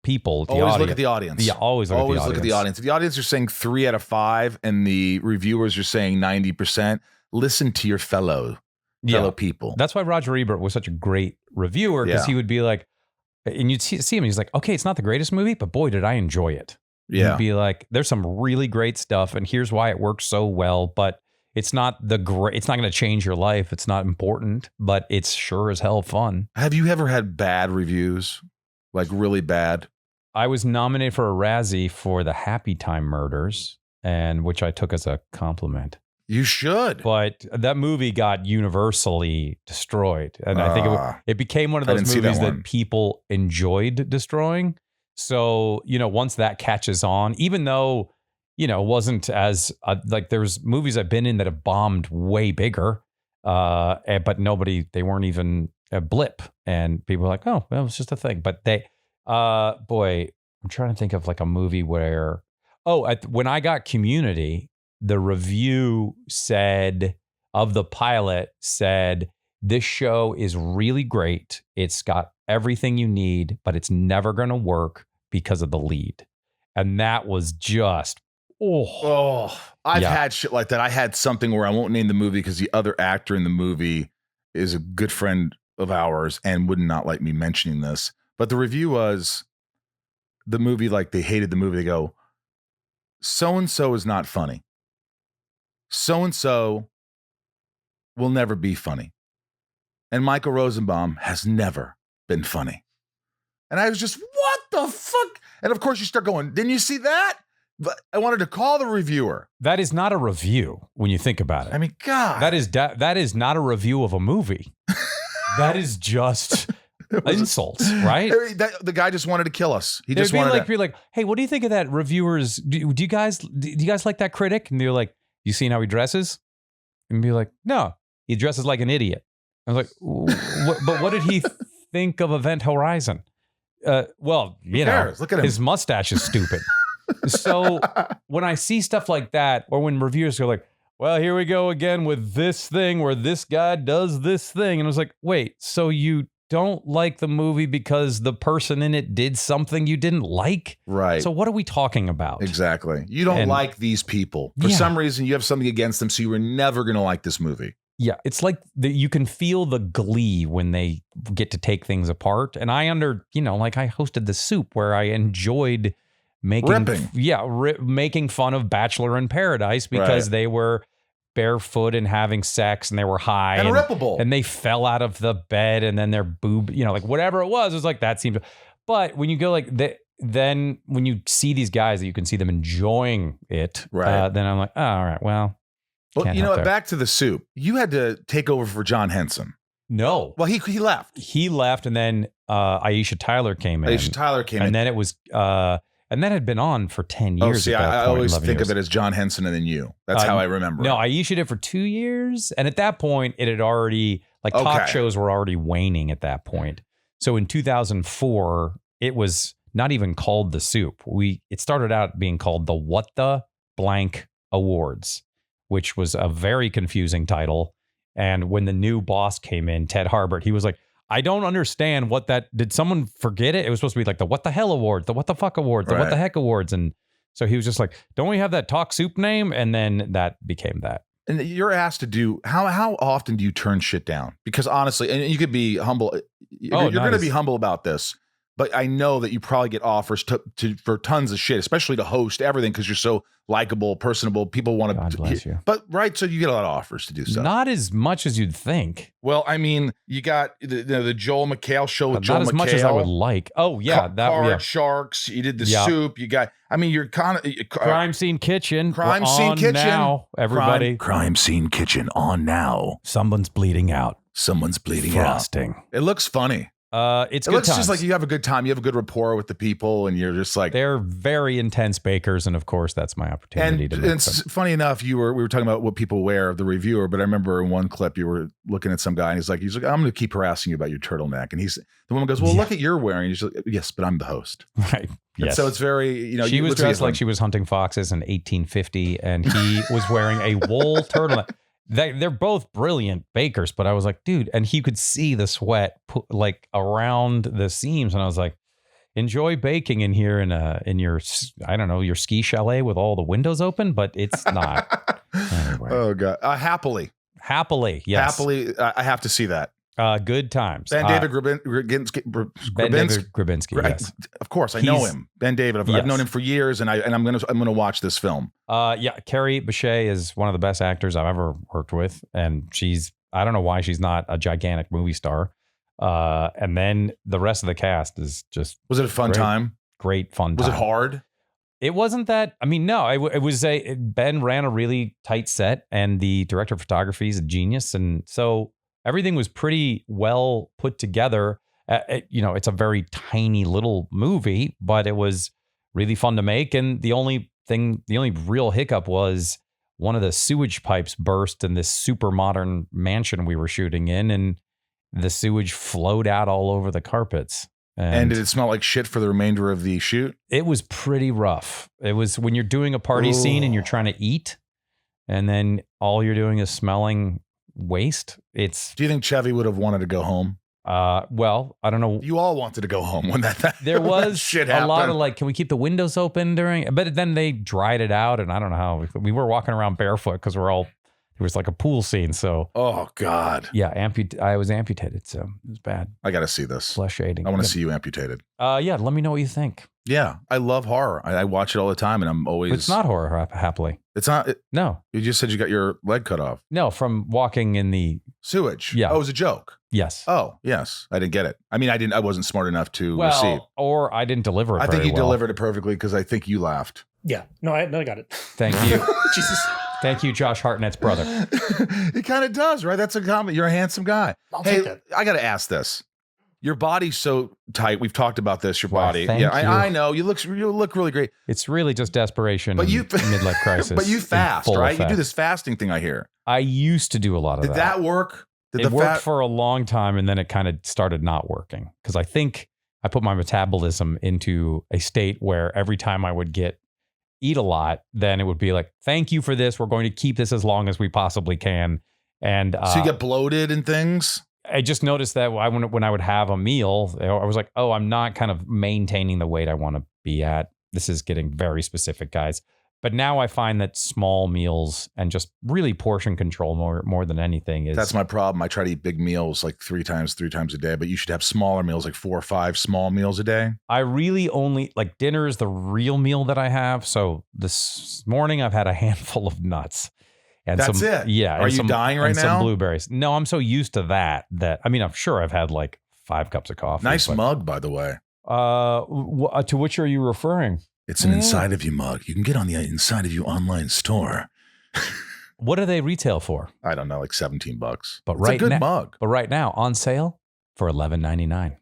people, the always audience. Look at the audience. Yeah, always look at the audience. If the audience are saying 3 out of 5 and the reviewers are saying 90%, listen to your fellow people. That's why Roger Ebert was such a great reviewer, because he would be like, and you'd see him, he's like, okay, it's not the greatest movie, but boy, did I enjoy it. Yeah. He'd be like, there's some really great stuff, and here's why it works so well, but it's not it's not going to change your life. It's not important, but it's sure as hell fun. Have you ever had bad reviews? Like really bad? I was nominated for a Razzie for the Happy Time Murders, and which I took as a compliment. You should. But that movie got universally destroyed. And I think it became one of those movies that people enjoyed destroying. So, once that catches on, even though, it wasn't as like there's movies I've been in that have bombed way bigger, but they weren't even a blip. And people were like, oh, well, it was just a thing. But boy, I'm trying to think of like a movie where, when I got Community, the review of the pilot said, this show is really great. It's got everything you need, but it's never going to work because of the lead. And that was just, I've had shit like that. I had something where I won't name the movie because the other actor in the movie is a good friend of ours and would not like me mentioning this. But the review was the movie, like they hated the movie. They go, so-and-so is not funny. So-and-so will never be funny. And Michael Rosenbaum has never been funny. And I was just, what the fuck? And of course you start going, didn't you see that? But I wanted to call the reviewer. That is not a review when you think about it. I mean, God. That is not a review of a movie. That is just insults, right? The guy just wanted to kill us. He They'd just wanted to be like, hey, what do you think of that reviewers? Do you guys like that critic? And they're like, you seen how he dresses? And be like, no, he dresses like an idiot. I was like, but what did he think of Event Horizon? Well, Look at him. His mustache is stupid. So when I see stuff like that, or when reviewers go like, well, here we go again with this thing where this guy does this thing. And I was like, wait, so you don't like the movie because the person in it did something you didn't like? Right. So what are we talking about? Exactly. You don't like these people. For some reason, you have something against them, so you were never going to like this movie. Yeah, it's like you can feel the glee when they get to take things apart. And I like I hosted The Soup where I enjoyed making fun of Bachelor in Paradise because they were barefoot and having sex and they were high and rippable and they fell out of the bed and then their boob, like whatever it was like that seemed. But when you go like that, then when you see these guys that you can see them enjoying it, then I'm like, oh, all right, well, back to The Soup. You had to take over for John Henson. No. Well, he left. He left, and then Aisha Tyler came in. And then it was, and And that had been on for 10 years. Oh, see, at that I point, always 11 think years. of it as John Henson and then you. That's how I remember No, it. Aisha did it for 2 years. And at that point, it had already, like talk shows were already waning at that point. So in 2004, it was not even called The Soup. It started out being called the What the Blank Awards, which was a very confusing title. And when the new boss came in, Ted Harbert, he was like, I don't understand what that, did someone forget it? It was supposed to be like the What the Hell Award, the What the Fuck Award, the What the Heck Awards. And so he was just like, don't we have that Talk Soup name? And then that became that. And you're asked to do, how often do you turn shit down? Because honestly, and you could be humble. You're going to be humble about this. But I know that you probably get offers for tons of shit, especially to host everything because you're so likable, personable. People want to. God bless you. But right, so you get a lot of offers to do stuff. Not as much as you'd think. Well, I mean, you got the Joel McHale show with Joel McHale. Not as much as I would like. Oh yeah, Card Sharks. You did the soup. You got. I mean, you're kind of Crime Scene Kitchen. Crime Scene Kitchen now. Everybody. Crime Scene Kitchen on now. Someone's bleeding out. Someone's bleeding Frosting. out. It looks funny. It looks just like you have a good time. You have a good rapport with the people, and you're just like they're very intense bakers, and of course that's my opportunity to make them. It's funny enough. We were talking about what people wear, the reviewer, but I remember in one clip you were looking at some guy, and he's like, I'm going to keep harassing you about your turtleneck, and the woman goes, well, look at you're wearing. He's like, yes, but I'm the host, right? Yes. And so it's very she was dressed like she was hunting foxes in 1850, and he was wearing a wool turtleneck. They're both brilliant bakers, but I was like, dude, and he could see the sweat like around the seams, and I was like, enjoy baking in here in your, I don't know, your ski chalet with all the windows open, but it's not. Anyway. Oh god, happily, yes, happily, I have to see that. Good times. Ben David Grabinski. Yes, of course, I know him. Ben David. I've known him for years, and I'm gonna watch this film. Yeah, Carrie Bechet is one of the best actors I've ever worked with, and I don't know why she's not a gigantic movie star. And then the rest of the cast is just. Was it a fun time? Great fun time. Was it hard? It wasn't that. I mean, no. It was Ben ran a really tight set, and the director of photography is a genius, and so. Everything was pretty well put together. It's a very tiny little movie, but it was really fun to make. And the only real hiccup was one of the sewage pipes burst in this super modern mansion we were shooting in, and the sewage flowed out all over the carpets. And did it smell like shit for the remainder of the shoot? It was pretty rough. It was when you're doing a party scene and you're trying to eat, and then all you're doing is smelling waste. Do you think Chevy would have wanted to go home? Well, I don't know. You all wanted to go home when there was shit a happened. lot of like, can we keep the windows open but then they dried it out, and I don't know how we were walking around barefoot because it was like a pool scene. So, oh God. Yeah. I was amputated. So it was bad. I got to see this. Flesh shading. I want to see you amputated. Yeah. Let me know what you think. Yeah. I love horror. I watch it all the time, and I'm always. But it's not horror, happily. It's not. No. You just said you got your leg cut off. No, from walking in the sewage. Yeah. Oh, it was a joke. Yes. Oh, yes. I didn't get it. I mean, I wasn't smart enough to receive. Or I didn't deliver it. I think you delivered it perfectly because I think you laughed. Yeah. No, I got it. Thank you. Jesus. Thank you, Josh Hartnett's brother. It kind of does, right? That's a comment. You're a handsome guy. I'll take it. I got to ask this. Your body's so tight. We've talked about this. Your body. Thank you. I know. You look really great. It's really just desperation. But and midlife crisis. But you fast, right? Effect. You do this fasting thing. I hear. I used to do a lot of that. Did that work? It worked for a long time, and then it kind of started not working because I think I put my metabolism into a state where every time I would eat a lot, then it would be like, thank you for this. We're going to keep this as long as we possibly can. And so you get bloated and things. I just noticed that when I would have a meal, I was like, oh, I'm not kind of maintaining the weight I want to be at. This is getting very specific, guys. But now I find that small meals and just really portion control more than anything is. That's my problem. I try to eat big meals like three times a day, but you should have smaller meals, like 4 or 5 small meals a day. I really only like dinner is the real meal that I have. So this morning I've had a handful of nuts. And that's it. Yeah. Are you dying right now? Some blueberries. No, I'm so used to that I mean, I'm sure I've had like 5 cups of coffee. Nice mug, by the way. To which are you referring? It's an Inside of You mug. You can get on the Inside of You online store. What do they retail for? I don't know, like $17. But it's a good mug. But right now, on sale for $11.99.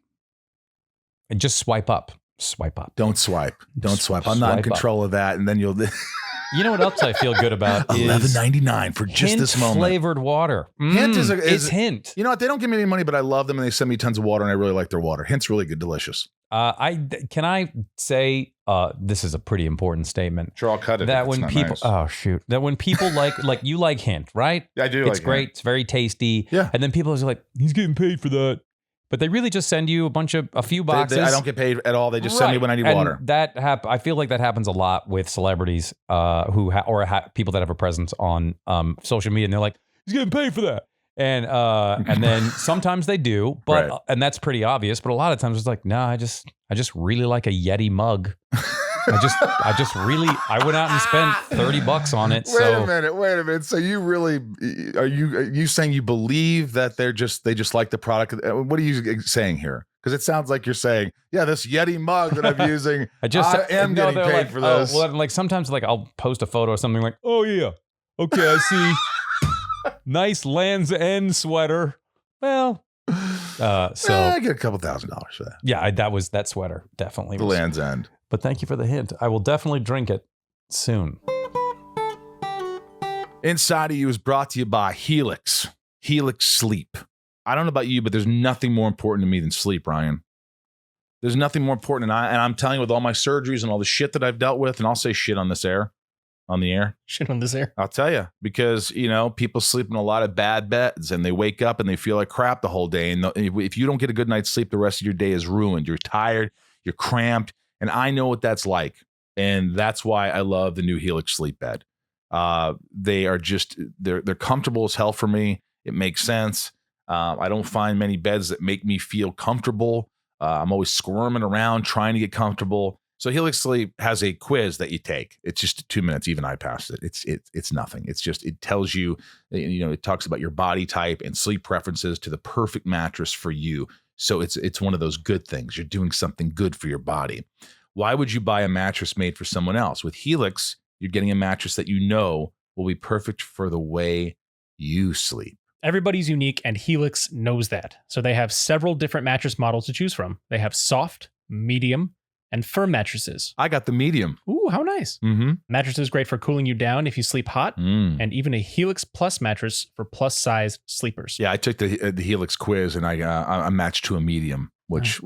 And just swipe up. swipe up. Don't swipe. I'm not in control of that. And then you'll. You know what else I feel good about? $11.99 for just this moment. Flavored water. Hint is Hint. You know what? They don't give me any money, but I love them and they send me tons of water and I really like their water. Hint's really good, delicious. Can I say this is a pretty important statement. Sure, I'll cut it. That when people that when people like you like Hint, right? Yeah, I do. It's great. Hint. It's very tasty. Yeah. And then people are like, he's getting paid for that. But they really just send you a few boxes. I don't get paid at all. They just send me when I need water. I feel like that happens a lot with celebrities people that have a presence on social media, and they're like, he's getting paid for that. And then sometimes they do, but and that's pretty obvious. But a lot of times it's like, no, I just really like a Yeti mug. I went out and spent $30 on it. Wait a minute. So you really are you saying you believe that they just like the product? What are you saying here? Because it sounds like you're saying, yeah, this Yeti mug that I'm using, I am getting paid for this. Well, like sometimes like I'll post a photo or something like, oh yeah, okay, I see. Nice Land's End sweater. Well, I get a couple $1,000 for that. Yeah, that sweater definitely the Land's End. But thank you for the hint. I will definitely drink it soon. Inside of You is brought to you by Helix Sleep. I don't know about you, but there's nothing more important to me than sleep, Ryan. There's nothing more important, and I'm telling you, with all my surgeries and all the shit that I've dealt with, and I'll say shit on the air. Shit on this air. I'll tell you, because, people sleep in a lot of bad beds and they wake up and they feel like crap the whole day. And if you don't get a good night's sleep, the rest of your day is ruined. You're tired, you're cramped. And I know what that's like. And that's why I love the new Helix sleep bed. They are they're comfortable as hell for me. It makes sense. I don't find many beds that make me feel comfortable. I'm always squirming around trying to get comfortable. So Helix Sleep has a quiz that you take. It's just 2 minutes. Even I passed it. It's nothing. It tells you, it talks about your body type and sleep preferences to the perfect mattress for you. So it's one of those good things. You're doing something good for your body. Why would you buy a mattress made for someone else? With Helix, you're getting a mattress that will be perfect for the way you sleep. Everybody's unique, and Helix knows that. So they have several different mattress models to choose from. They have soft, medium, and firm mattresses. I got the medium. Ooh, how nice. Mm-hmm. Mattress is great for cooling you down if you sleep hot, and even a Helix Plus mattress for plus-size sleepers. Yeah, I took the Helix quiz, and I matched to a medium, which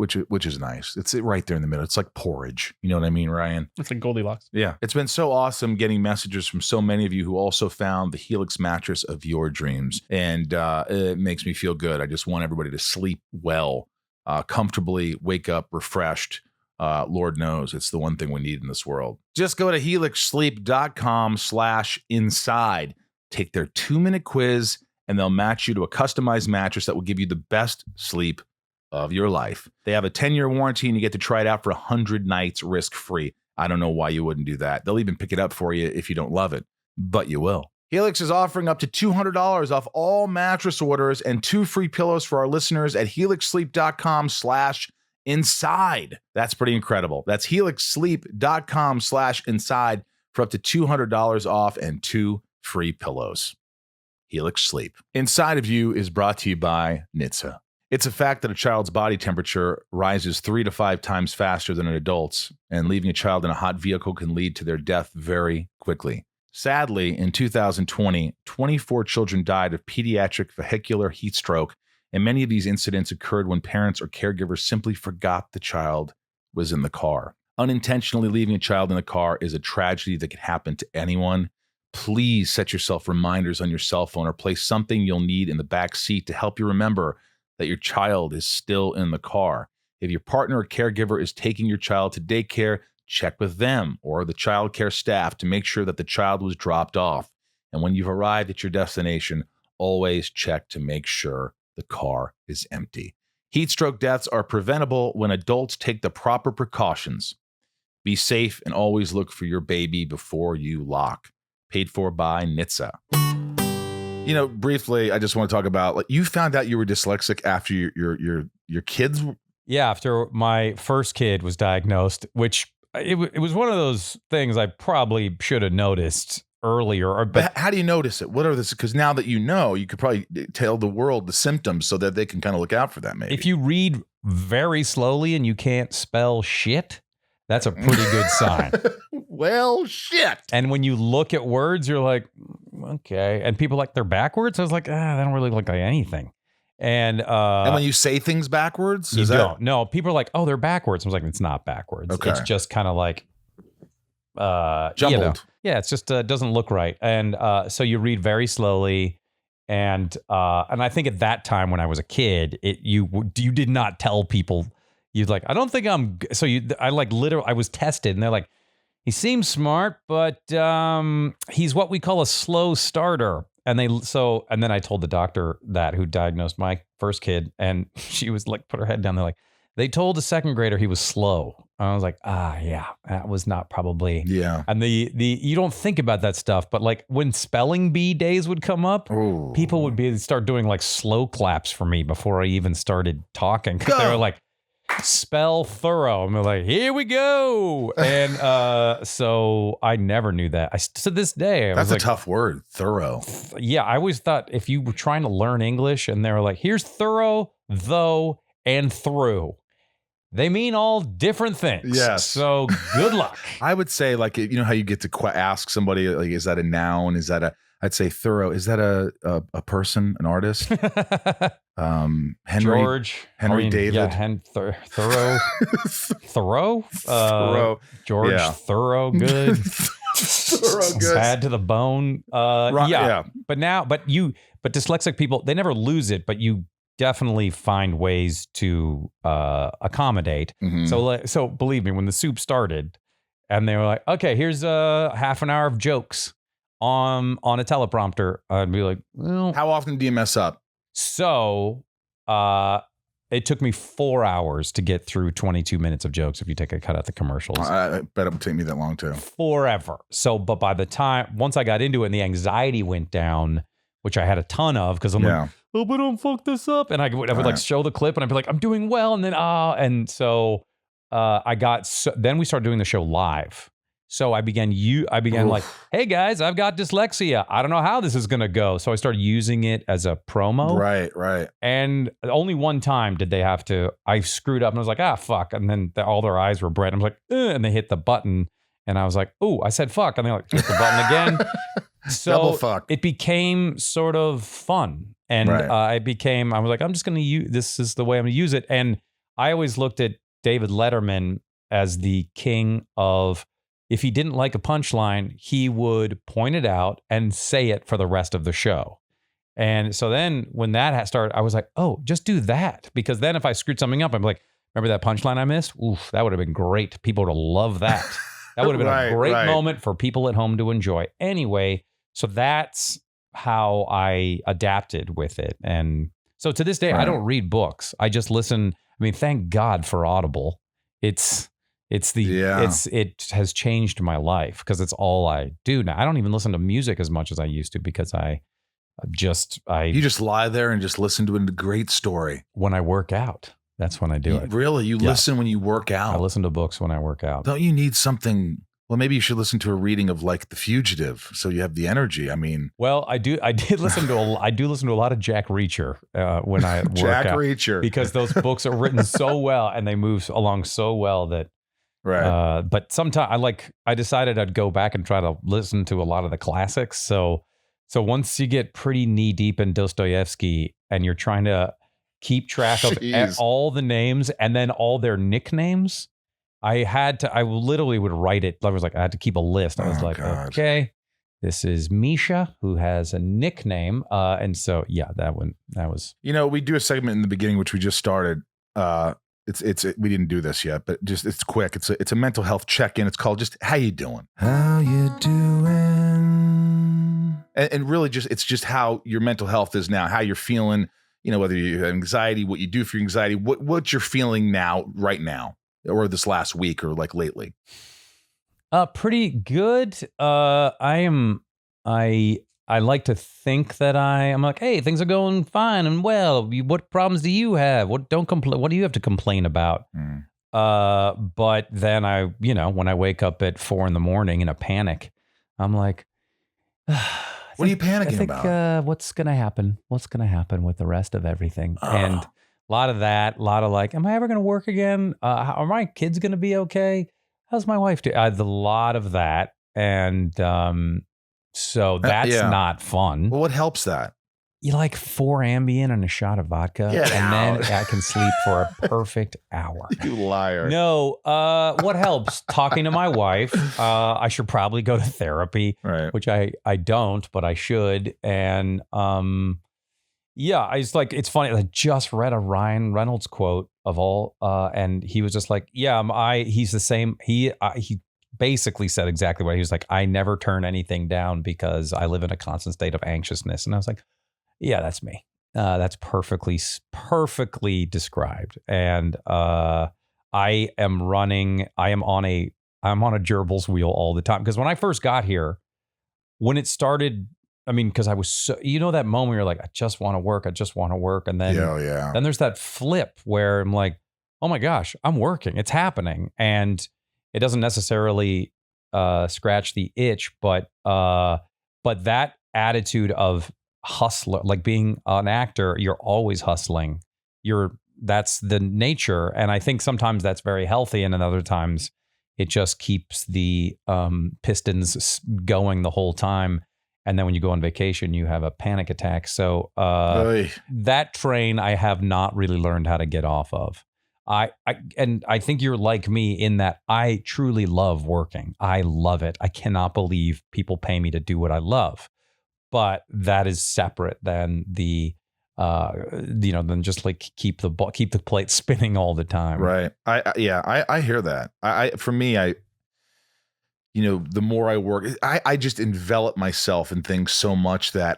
is nice. It's right there in the middle. It's like porridge. You know what I mean, Ryan? It's like Goldilocks. Yeah. It's been so awesome getting messages from so many of you who also found the Helix mattress of your dreams, and it makes me feel good. I just want everybody to sleep well, comfortably, wake up refreshed. Lord knows it's the one thing we need in this world. Just go to helixsleep.com/inside. Take their 2-minute quiz and they'll match you to a customized mattress that will give you the best sleep of your life. They have a 10-year warranty and you get to try it out for 100 nights risk-free. I don't know why you wouldn't do that. They'll even pick it up for you if you don't love it, but you will. Helix is offering up to $200 off all mattress orders and 2 free pillows for our listeners at helixsleep.com/inside. That's pretty incredible. That's helixsleep.com/inside for up to $200 off and 2 free pillows. Helix Sleep. Inside of You is brought to you by NHTSA. It's a fact that a child's body temperature rises 3 to 5 times faster than an adult's, and leaving a child in a hot vehicle can lead to their death very quickly. Sadly, in 2020, 24 children died of pediatric vehicular heat stroke. And many of these incidents occurred when parents or caregivers simply forgot the child was in the car. Unintentionally leaving a child in the car is a tragedy that can happen to anyone. Please set yourself reminders on your cell phone or place something you'll need in the back seat to help you remember that your child is still in the car. If your partner or caregiver is taking your child to daycare, check with them or the child care staff to make sure that the child was dropped off. And when you've arrived at your destination, always check to make sure the car is empty. Heat stroke deaths are preventable when adults take the proper precautions. Be safe and always look for your baby before you lock. Paid for by NHTSA. Briefly, I just want to talk about, you found out you were dyslexic after your kids. Yeah, after my first kid was diagnosed, which it was one of those things I probably should have noticed earlier. But how do you notice it? What are this? Because now that you could probably tell the world the symptoms so that they can kind of look out for that. Maybe if you read very slowly and you can't spell shit, That's a pretty good sign. Well, shit. And when you look at words, you're like, okay. And people like they're backwards. I was like, they don't really look like anything. And when you say things backwards, you don't. No, people are like, oh, they're backwards. I was like, it's not backwards. Okay. It's just kind of like jumbled. You know, yeah, it's just doesn't look right. And so you read very slowly. And I think at that time when I was a kid, you did not tell people. You'd like, I don't think I'm. So I was tested, and they're like, he seems smart, but he's what we call a slow starter. And then I told the doctor who diagnosed my first kid, and she was like, put her head down. They're like, they told a second grader he was slow. And I was like, yeah, that was not probably. Yeah. And you don't think about that stuff, but like when spelling bee days would come up, people would start doing like slow claps for me before I even started talking. Cause they were like, spell thorough. I'm like, here we go. And so I never knew that. To this day, that's a tough word, thorough. Yeah, I always thought if you were trying to learn English and they were like, here's thorough, though, and through. They mean all different things. Yes. So good luck. I would say, like, you know how you get to ask somebody, like, is that a noun? Is that I'd say thorough. Is that a person, an artist? Henry David. Yeah, Thorough. Thoreau? George Yeah. Thorough good. Thorough good. Bad to the bone. Yeah. But dyslexic people, they never lose it, but you definitely find ways to accommodate. Mm-hmm. So believe me, when the soup started and they were like, okay, here's a half an hour of jokes on a teleprompter, I'd be like, well, how often do you mess up? So it took me 4 hours to get through 22 minutes of jokes if you cut out the commercials. I bet it would take me that long too. Forever. So, but by the time, once I got into it and the anxiety went down, which I had a ton of, because I'm like, oh, but don't fuck this up. And I would like show the clip and I'd be like, I'm doing well. And then, and so then we started doing the show live. So I began like, hey guys, I've got dyslexia. I don't know how this is going to go. So I started using it as a promo. Right. And only one time did I screwed up and I was like, fuck. And then all their eyes were bright. I was like, and they hit the button and I was like, oh, I said fuck. And they like hit the button again. So double fuck. It became sort of fun. And I was like, I'm just going to use, this is the way I'm going to use it. And I always looked at David Letterman as the king of, if he didn't like a punchline, he would point it out and say it for the rest of the show. And so then when that started, I was like, oh, just do that. Because then if I screwed something up, I'm like, remember that punchline I missed? Oof, that would have been great. People would have loved that. That would have been a great moment for people at home to enjoy. Anyway, so that's how I adapted with it. And so to this day, I don't read books. I just listen. I mean, thank God for Audible. It has changed my life because it's all I do now. I don't even listen to music as much as I used to because you just lie there and just listen to a great story. When I work out, that's when I do it. Really? You listen when you work out? I listen to books when I work out. Don't you need something? Well, maybe you should listen to a reading of like The Fugitive so you have the energy. I mean, well, I do listen to a lot of Jack Reacher when I work Jack out. Reacher, because those books are written so well and they move along so well that but sometimes I decided I'd go back and try to listen to a lot of the classics. So once you get pretty knee deep in Dostoevsky and you're trying to keep track of all the names and then all their nicknames, I literally would write it. I was like, I had to keep a list. I was okay, this is Misha who has a nickname. And so, that was, we do a segment in the beginning, which we just started. We didn't do this yet, but just, it's quick. It's a mental health check-in. It's called just, how you doing? How you doing? And really it's just how your mental health is now, how you're feeling, whether you have anxiety, what you do for your anxiety, what you're feeling right now, or this last week or like lately. Pretty good. I like to think that I'm like, hey, things are going fine and well. What problems do you have? What do you have to complain about? But then when I wake up at 4 a.m. in a panic, I'm like, what are you panicking about? What's going to happen? What's going to happen with the rest of everything? And a lot of like, am I ever going to work again? Are my kids going to be okay? how's my wife doing? I had a lot of that. And so that's Yeah. not fun. Well, what helps that? You like 4 Ambien and a shot of vodka, Get and out. then I can sleep for a perfect hour. You liar. No, what helps? Talking to my wife. I should probably go to therapy, Right. which I don't, but I should. And yeah, it's funny. I just read a Ryan Reynolds quote of all, and he was just like, yeah, he's the same. He basically said exactly what he was like. I never turn anything down because I live in a constant state of anxiousness. And I was like, yeah, that's me. That's perfectly described. And I am on a gerbil's wheel all the time. Because when I first got here, when it started, I mean, because I was so, that moment where you're like, I just want to work. And then, then there's that flip where I'm like, oh my gosh, I'm working. It's happening. And it doesn't necessarily scratch the itch, but that attitude of hustler, like being an actor, you're always hustling. That's the nature. And I think sometimes that's very healthy. And then other times it just keeps the pistons going the whole time. And then when you go on vacation, you have a panic attack. So that train I have not really learned how to get off of. I think you're like me in that I truly love working. I love it. I cannot believe people pay me to do what I love. But that is separate than than just like keep the plate spinning all the time. Right. I hear that. For me, the more I work, I just envelop myself in things so much that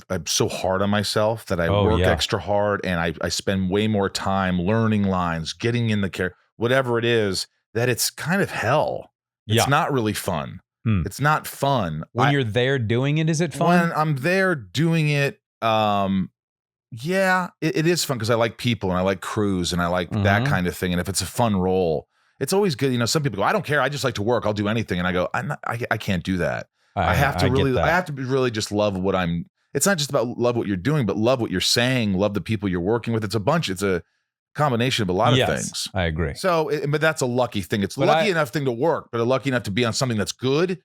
I'm so hard on myself that I work extra hard, and I spend way more time learning lines, getting in the character, whatever it is, that it's kind of hell. It's not really fun. It's not fun. When you're there doing it, is it fun? When I'm there doing it, it is fun because I like people and I like crews and I like that kind of thing. And if it's a fun role, it's always good. Some people go, I don't care. I just like to work. I'll do anything. And I go, I can't do that. I have to really just love what it's not just about love what you're doing, but love what you're saying, love the people you're working with. It's a combination of a lot of things. I agree. So, but that's a lucky thing. It's lucky enough thing to work, but a lucky enough to be on something that's good.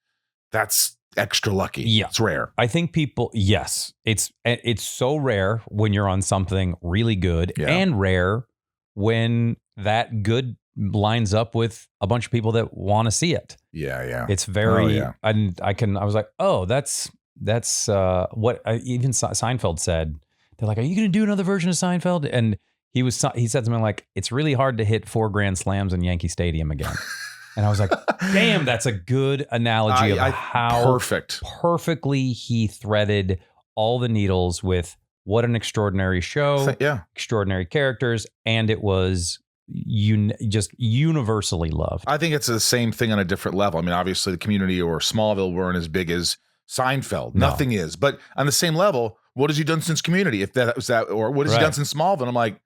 That's extra lucky. Yeah. It's rare. I think people, it's so rare when you're on something really good and rare when that good lines up with a bunch of people that want to see it. Yeah. It's very, and I was like, oh, that's what even Seinfeld said. They're like, are you going to do another version of Seinfeld? And he said something like, it's really hard to hit 4 grand slams in Yankee Stadium again. And I was like, damn, that's a good analogy of how perfectly he threaded all the needles with what an extraordinary show, extraordinary characters, and it was just universally loved. I think it's the same thing on a different level. I mean, obviously the Community or Smallville weren't as big as Seinfeld. No. Nothing is. But on the same level, what has he done since Community? If that was that, or what has he done since Smallville? I'm like,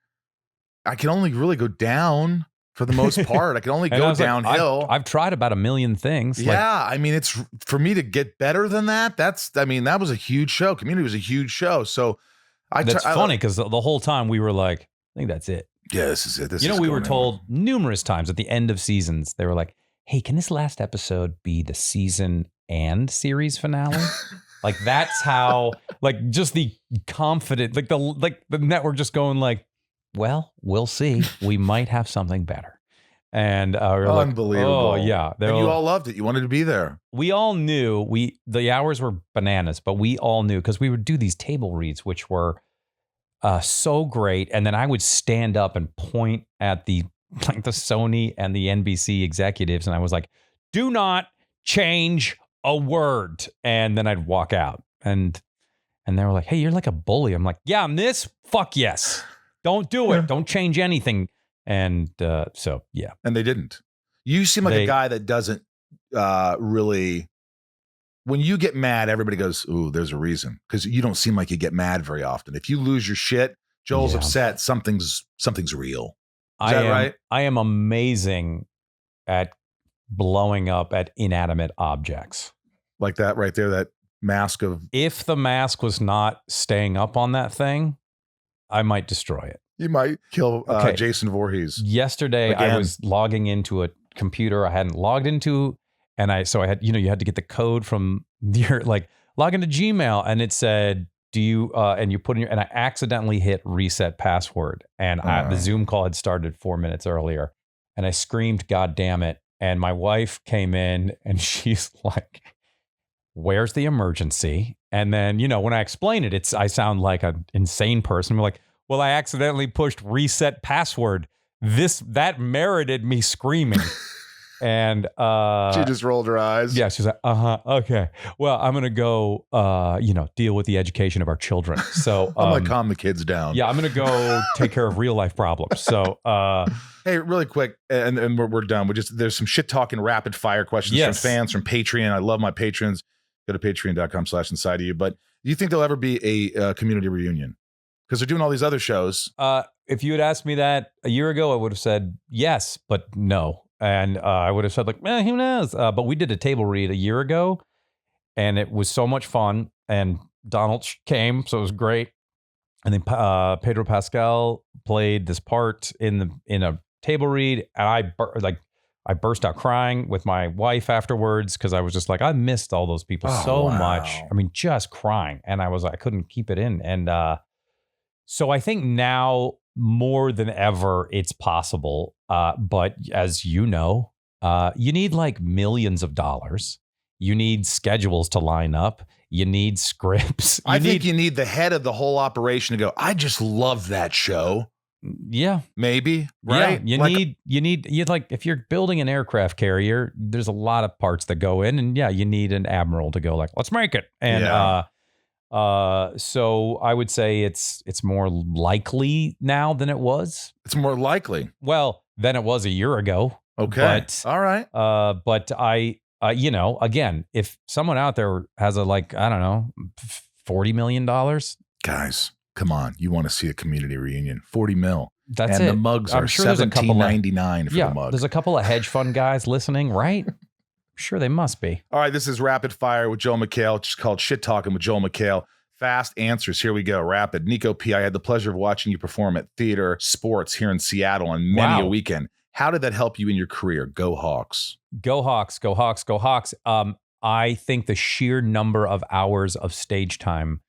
I can only really go down for the most part. I can only go downhill. Like, I've tried about 1 million things. Yeah. I mean, it's for me to get better than that. That was a huge show. Community was a huge show. So that's funny because the whole time we were like, I think that's it. Yeah, this is it. We were told numerous times at the end of seasons, they were like, hey, can this last episode be the season and series finale? Like that's how, like just the confident, like the network just going like, well, we'll see. We might have something better. And we're like, unbelievable. Oh yeah. And you all loved it. You wanted to be there. We all knew the hours were bananas, but we all knew because we would do these table reads, which were so great. And then I would stand up and point at the Sony and the NBC executives. And I was like, do not change a word. And then I'd walk out and they were like, hey, you're like a bully. I'm like, yeah, I'm this. Fuck yes. Don't do it. Don't change anything. And so, yeah. And they didn't. You seem like a guy that doesn't really, when you get mad, everybody goes, ooh, there's a reason. Because you don't seem like you get mad very often. If you lose your shit, Joel's upset, something's real. Is that right? I am amazing at blowing up at inanimate objects. Like that right there, that mask of. If the mask was not staying up on that thing, I might destroy it. You might kill Jason Voorhees. Yesterday, again. I was logging into a computer I hadn't logged into. And I had, you had to get the code from your, like, log into Gmail, and it said, do you, and you put in and I accidentally hit reset password, and the Zoom call had started 4 minutes earlier, and I screamed, God damn it. And my wife came in and she's like, where's the emergency? And then, when I explain it, I sound like an insane person. I'm like, well, I accidentally pushed reset password. That merited me screaming. And she just rolled her eyes. Yeah, she's like, okay. Well, I'm gonna go deal with the education of our children. So I'm gonna calm the kids down. Yeah, I'm gonna go take care of real life problems. So hey, really quick, and we're done. There's some shit talking rapid fire questions from fans from Patreon. I love my patrons. Go to patreon.com/insideofyou. But do you think there'll ever be a community reunion? Because they're doing all these other shows. If you had asked me that a year ago, I would have said yes, but no. And I would have said, like, who knows? But we did a table read a year ago, and it was so much fun. And Donald came, so it was great. And then Pedro Pascal played this part in a table read, and I burst out crying with my wife afterwards, because I was just like, I missed all those people so much. I mean, just crying, and I couldn't keep it in. And so I think now more than ever it's possible. But as you know, you need like millions of dollars. You need schedules to line up. You need scripts. I think you need the head of the whole operation to go, I just love that show. Yeah. Maybe. Right. Yeah, you need if you're building an aircraft carrier, there's a lot of parts that go in, and you need an admiral to go like, let's make it. And so I would say it's more likely now than it was. It's more likely. Well, than it was a year ago. Okay. But, all right. But I, again, if someone out there has $40 million. Guys, come on. You want to see a community reunion. 40 mil. That's and it. the mugs I'm are sure $17.99 for the mug. There's a couple of hedge fund guys listening, right? Sure, they must be. All right, this is Rapid Fire with Joel McHale. It's called Shit Talking with Joel McHale. Fast answers. Here we go. Rapid. Nico P., I had the pleasure of watching you perform at Theater Sports here in Seattle on many a weekend. How did that help you in your career? Go Hawks. Go Hawks. Go Hawks. Go Hawks. I think the sheer number of hours of stage time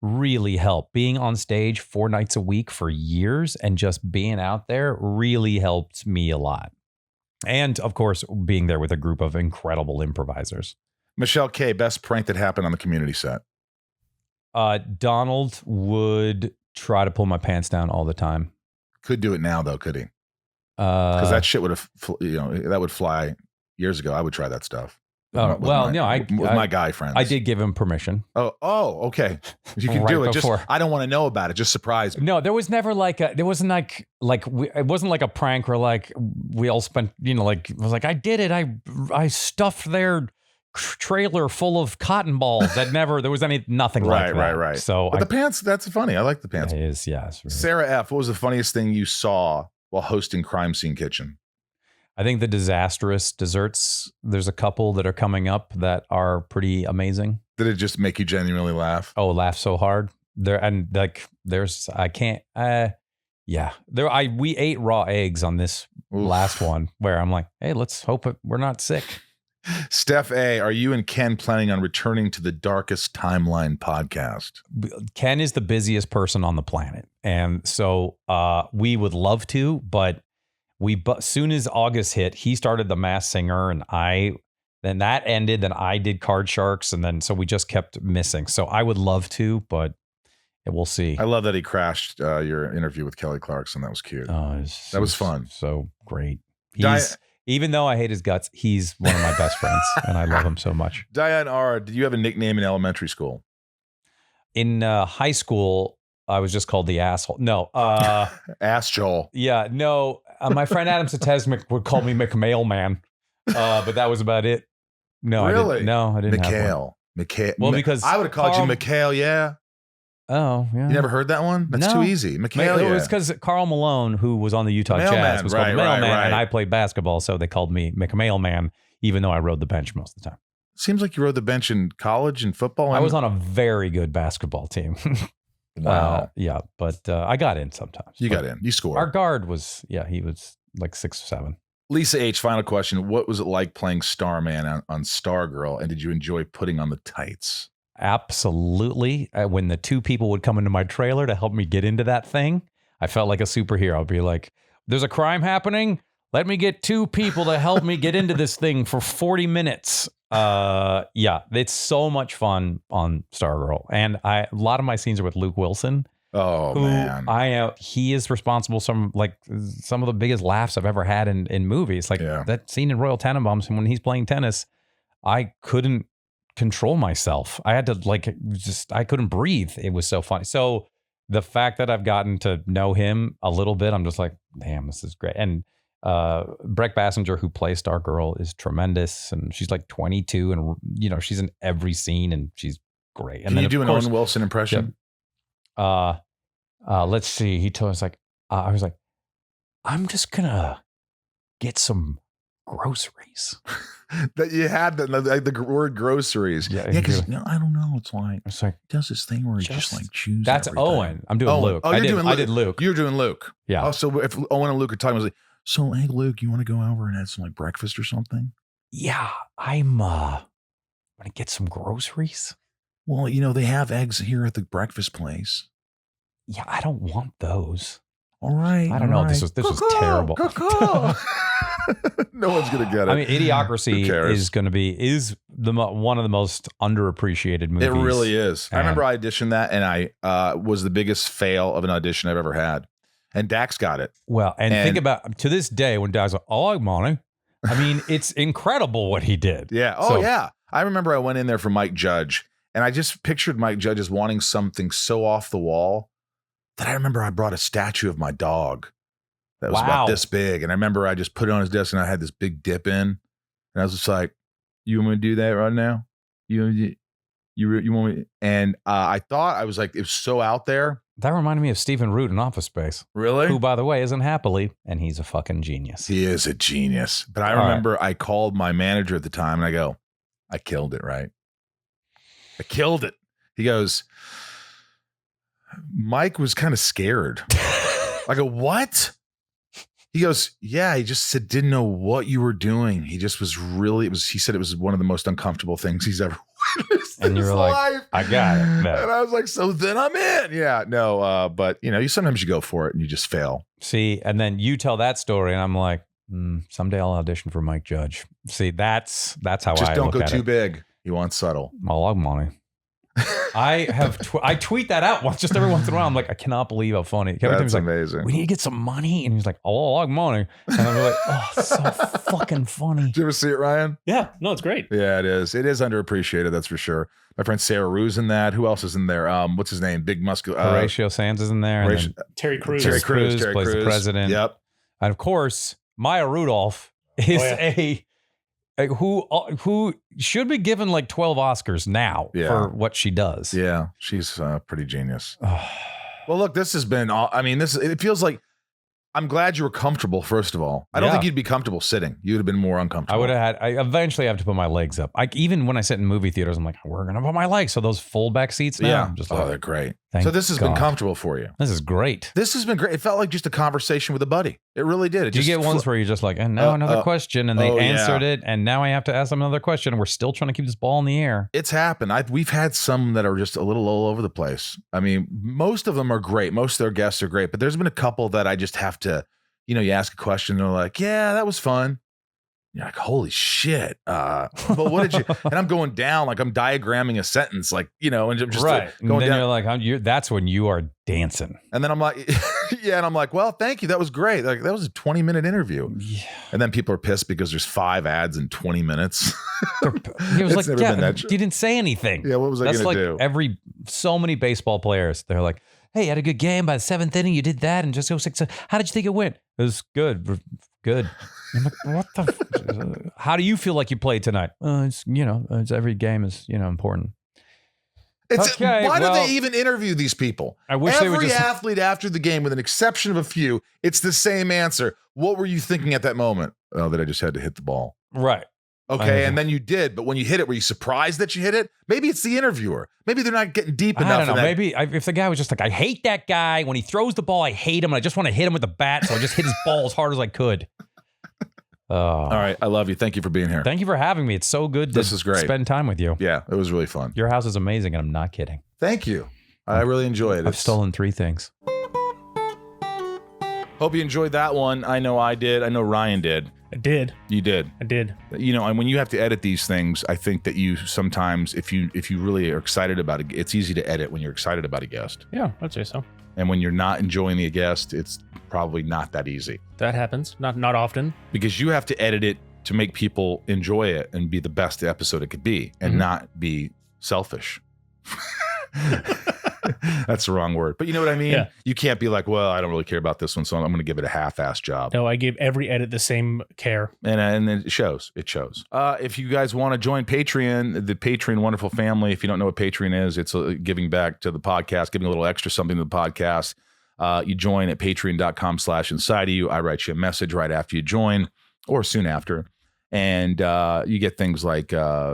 really helped. Being on stage 4 nights a week for years and just being out there really helped me a lot. And, of course, being there with a group of incredible improvisers. Michelle K., best prank that happened on the community set? Donald would try to pull my pants down all the time. Could do it now, though, could he? Because that shit would have, that would fly years ago. I would try that stuff. With my guy friends. I did give him permission. Oh, okay. You can do it. Just I don't want to know about it. Just surprise me. No, there was never it wasn't like it wasn't like a prank where like we all spent, it was like I did it. I stuffed their trailer full of cotton balls. There was nothing like that. Right. So the pants, that's funny. I like the pants. It is, yeah. Really Sarah F., what was the funniest thing you saw while hosting Crime Scene Kitchen? I think the disastrous desserts, there's a couple that are coming up that are pretty amazing. Did it just make you genuinely laugh? Oh, laugh so hard. We ate raw eggs on this last one where I'm like, hey, let's hope we're not sick. Steph A., are you and Ken planning on returning to the Darkest Timeline podcast? Ken is the busiest person on the planet. And so we would love to, but soon as August hit, he started The Masked Singer, and then that ended, then I did Card Sharks, and then so we just kept missing. So I would love to, but we'll see. I love that he crashed your interview with Kelly Clarkson. That was cute. Oh, that was fun. So great. Even though I hate his guts, he's one of my best friends, and I love him so much. Diane R., did you have a nickname in elementary school? In high school, I was just called the asshole. No. Ass Joel. Yeah, no. My friend Adam Satesnik would call me McMailman, but that was about it. No, really? I didn't have one. McHale. Well, because I would have called you McHale, yeah. Oh, yeah. You never heard that one? That's too easy. McHale, It was because Karl Malone, who was on the Utah Jazz, was called Mailman, and I played basketball, so they called me McMailman, even though I rode the bench most of the time. Seems like you rode the bench in college and football. I was on a very good basketball team. Wow. Yeah, but I got in sometimes. You got in. You scored. Our guard was, he was like 6 or 7. Lisa H, final question. What was it like playing Starman on Stargirl, and did you enjoy putting on the tights? Absolutely. When the two people would come into my trailer to help me get into that thing, I felt like a superhero. I'd be like, there's a crime happening. Let me get two people to help me get into this thing for 40 minutes. Yeah, it's so much fun on Stargirl. And a lot of my scenes are with Luke Wilson. Oh, man. He is responsible some of the biggest laughs I've ever had in movies. Like that scene in Royal Tenenbaums, and when he's playing tennis, I couldn't control myself. I had to I couldn't breathe. It was so funny. So the fact that I've gotten to know him a little bit, I'm just like, damn, this is great. And Breck Bassinger, who plays Stargirl, is tremendous, and she's like 22, and she's in every scene, and she's great. And Can then you do an Owen Wilson impression? Let's see. He told us I was like, I'm just gonna get some groceries. That you had the word groceries. Yeah, because I don't know. It's like he does this thing where he just like chooses. That's everything. Owen. I'm doing Luke. Oh, I did Luke. You're doing Luke. Yeah. Oh, so if Owen and Luke are talking, I was like, so hey Luke, you want to go over and have some like breakfast or something? Yeah, I'm gonna get some groceries. Well, they have eggs here at the breakfast place. Yeah, I don't want those. All right. I don't know. Right. This was terrible. No one's gonna get it. I mean, Idiocracy is one of the most underappreciated movies. It really is. I remember I auditioned that, and I was the biggest fail of an audition I've ever had. And Dax got it. Well, and think about to this day when Dax like, oh, I'm money. I mean, it's incredible what he did. Yeah. Oh, yeah. I remember I went in there for Mike Judge, and I just pictured Mike Judge as wanting something so off the wall that I remember I brought a statue of my dog that was about this big. And I remember I just put it on his desk, and I had this big dip in. And I was just like, you want me to do that right now? You want me? And I thought, I was like, it was so out there. That reminded me of Stephen Root in Office Space. Really? Who, by the way, isn't happily, and he's a fucking genius. He is a genius. But I remember I called my manager at the time, and I go, I killed it, right? I killed it. He goes, Mike was kind of scared. I go, what? He goes, yeah, he just said, didn't know what you were doing. He just was really, he said it was one of the most uncomfortable things he's ever witnessed in his life. I got it. No. And I was like, so then I'm in. Yeah, no, but sometimes you go for it and you just fail. See, and then you tell that story, and I'm like, someday I'll audition for Mike Judge. See, that's how just I just don't look go at too it. big. You want subtle. I love money. I tweet that out just every once in a while. I'm like, I cannot believe how funny. That's amazing. We need to get some money, and he's like, oh, I like money, and I'm like, oh, it's so fucking funny. Did you ever see it, Ryan? Yeah, no, it's great. Yeah, it is. It is underappreciated, that's for sure. My friend Sarah Rue's in that. Who else is in there? What's his name? Big muscular. Horatio Sands is in there. And then Terry Crews. Terry Crews plays the president. Yep. And of course, Maya Rudolph is who should be given like 12 Oscars now for what she does. Yeah, she's pretty genius. Well, look, this has been it feels like I'm glad you were comfortable, first of all. I don't think you'd be comfortable sitting. You would have been more uncomfortable. I eventually have to put my legs up. Even when I sit in movie theaters, I'm like, we're going to put my legs. So those fold back seats now, I'm just like, they're great. So this has been comfortable for you. This is great. This has been great. It felt like just a conversation with a buddy. It really did. Did you get ones where you're just like, and now another question, and they answered it, and now I have to ask them another question, and we're still trying to keep this ball in the air? It's happened. We've had some that are just a little all over the place. I mean, most of them are great. Most of their guests are great, but there's been a couple that I just have to, you ask a question, and they're like, yeah, that was fun. You're like, holy shit. But what did you, and I'm going down, like I'm diagramming a sentence, like, and I'm just going and then down. You're like, that's when you are dancing. And then I'm like, and I'm like, well, thank you. That was great. Like that was a 20-minute interview. Yeah. And then people are pissed because there's 5 ads in 20 minutes. He was like, you didn't say anything. Yeah. What was I going to do? So many baseball players, they're like, hey, you had a good game by the 7th inning. You did that and just go 6. How did you think it went? It was good. Good. I'm like, what the? How do you feel like you played tonight? It's every game is important. Why do they even interview these people? I wish every they would just athlete after the game, with an exception of a few, it's the same answer. What were you thinking at that moment? Oh, that I just had to hit the ball. Right. Okay, and then you did, but when you hit it, were you surprised that you hit it? Maybe it's the interviewer. Maybe they're not getting deep enough. I don't know. Maybe if the guy was just like, I hate that guy. When he throws the ball, I hate him. And I just want to hit him with the bat, so I just hit his ball as hard as I could. All right. I love you. Thank you for being here. Thank you for having me. It's so good This to is great. spend time with you. Yeah, it was really fun. Your house is amazing, and I'm not kidding. Thank you. I really enjoyed it. I've stolen 3 things. Hope you enjoyed that one. I know I did. I know Ryan did. I did. You did. I did. You know, and when you have to edit these things, I think that you sometimes, if you really are excited about it, it's easy to edit when you're excited about a guest. Yeah, I'd say so. And when you're not enjoying the guest, it's probably not that easy. That happens. Not often. Because you have to edit it to make people enjoy it and be the best episode it could be, and not be selfish. That's the wrong word, but you know what I mean? Yeah. You can't be like, well, I don't really care about this one, so I'm going to give it a half-ass job. No, I gave every edit the same care. And it shows. It shows. If you guys want to join Patreon, the Patreon wonderful family, if you don't know what Patreon is, it's giving back to the podcast, giving a little extra something to the podcast. You join at patreon.com/inside of you. I write you a message right after you join or soon after. And you get things like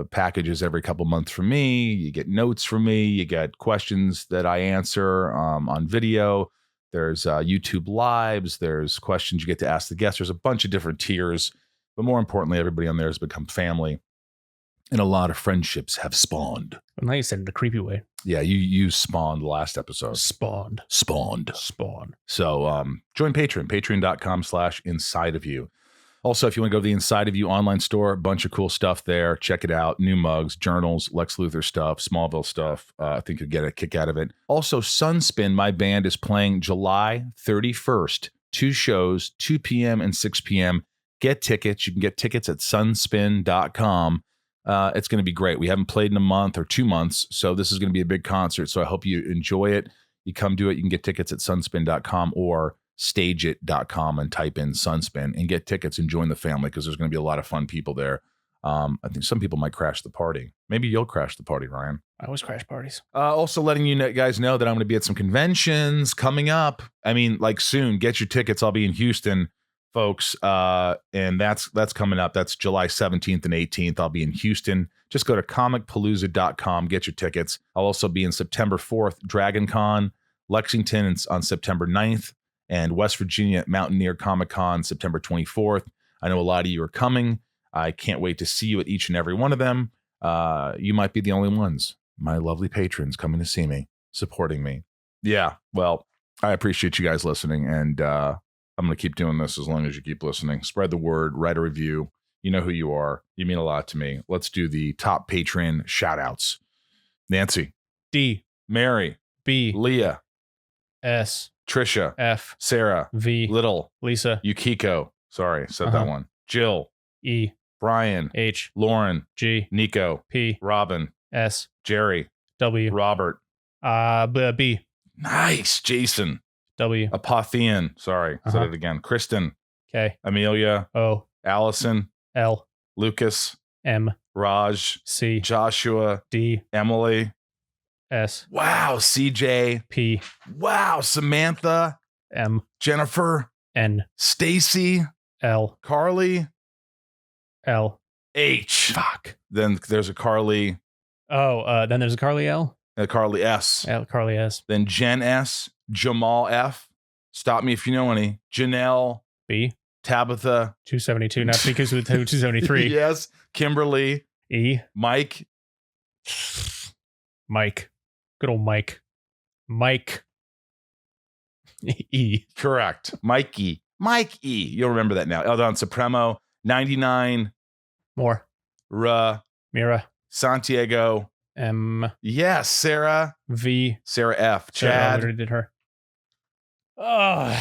packages every couple months from me. You get notes from me. You get questions that I answer on video. There's YouTube Lives. There's questions you get to ask the guests. There's a bunch of different tiers. But more importantly, everybody on there has become family. And a lot of friendships have spawned. Well, now you said it in a creepy way. Yeah, you spawned the last episode. Spawned. So join Patreon, patreon.com/inside of you. Also, if you want to go to the Inside of You online store, a bunch of cool stuff there. Check it out. New mugs, journals, Lex Luthor stuff, Smallville stuff. I think you'll get a kick out of it. Also, Sunspin, my band, is playing July 31st. 2 shows, 2 p.m. and 6 p.m. Get tickets. You can get tickets at sunspin.com. It's going to be great. We haven't played in a month or 2 months, so this is going to be a big concert. So I hope you enjoy it. You come do it. You can get tickets at sunspin.com or stageit.com and type in Sunspin and get tickets and join the family, because there's going to be a lot of fun people there. I think some people might crash the party. Maybe you'll crash the party, Ryan. I always crash parties. Also letting you guys know that I'm going to be at some conventions coming up. I mean, like soon. Get your tickets. I'll be in Houston, folks. And that's coming up. That's July 17th and 18th. I'll be in Houston. Just go to comicpalooza.com. Get your tickets. I'll also be in September 4th, Dragon Con, Lexington on September 9th. And West Virginia Mountaineer Comic-Con, September 24th. I know a lot of you are coming. I can't wait to see you at each and every one of them. You might be the only ones, my lovely patrons, coming to see me, supporting me. Yeah, well, I appreciate you guys listening, and I'm going to keep doing this as long as you keep listening. Spread the word, write a review. You know who you are. You mean a lot to me. Let's do the top patron shout-outs. Nancy. D. Mary. B. Leah. S. Trisha. F. Sarah. V. Little. Lisa. Yukiko. Sorry, said that one. Jill. E. Brian. H. Lauren. G. Nico. P. Robin. S. Jerry. W. Robert. B. Nice. Jason. W. Apothean. Sorry, said it again. Kristen. K. Amelia. O. Allison. L. Lucas. M. Raj. C. Joshua. D. Emily. S. Wow. CJ. P. Wow. Samantha. M. Jennifer. N. Stacy. L. Carly. L. H. Fuck. Then there's a Carly. Oh, then there's a Carly L. Carly S. L. Carly S. Then Jen S. Jamal F. Stop me if you know any. Janelle. B. Tabitha. 272, not because with 273. Yes. Kimberly. E. Mike. Mike. Good old Mike. Mike. E. Correct. Mikey. Mike E. You'll remember that now. Eldon Supremo. 99. More. Mira. Santiago. M. Yes. Sarah. V. Sarah F. I Chad. already did her. Oh,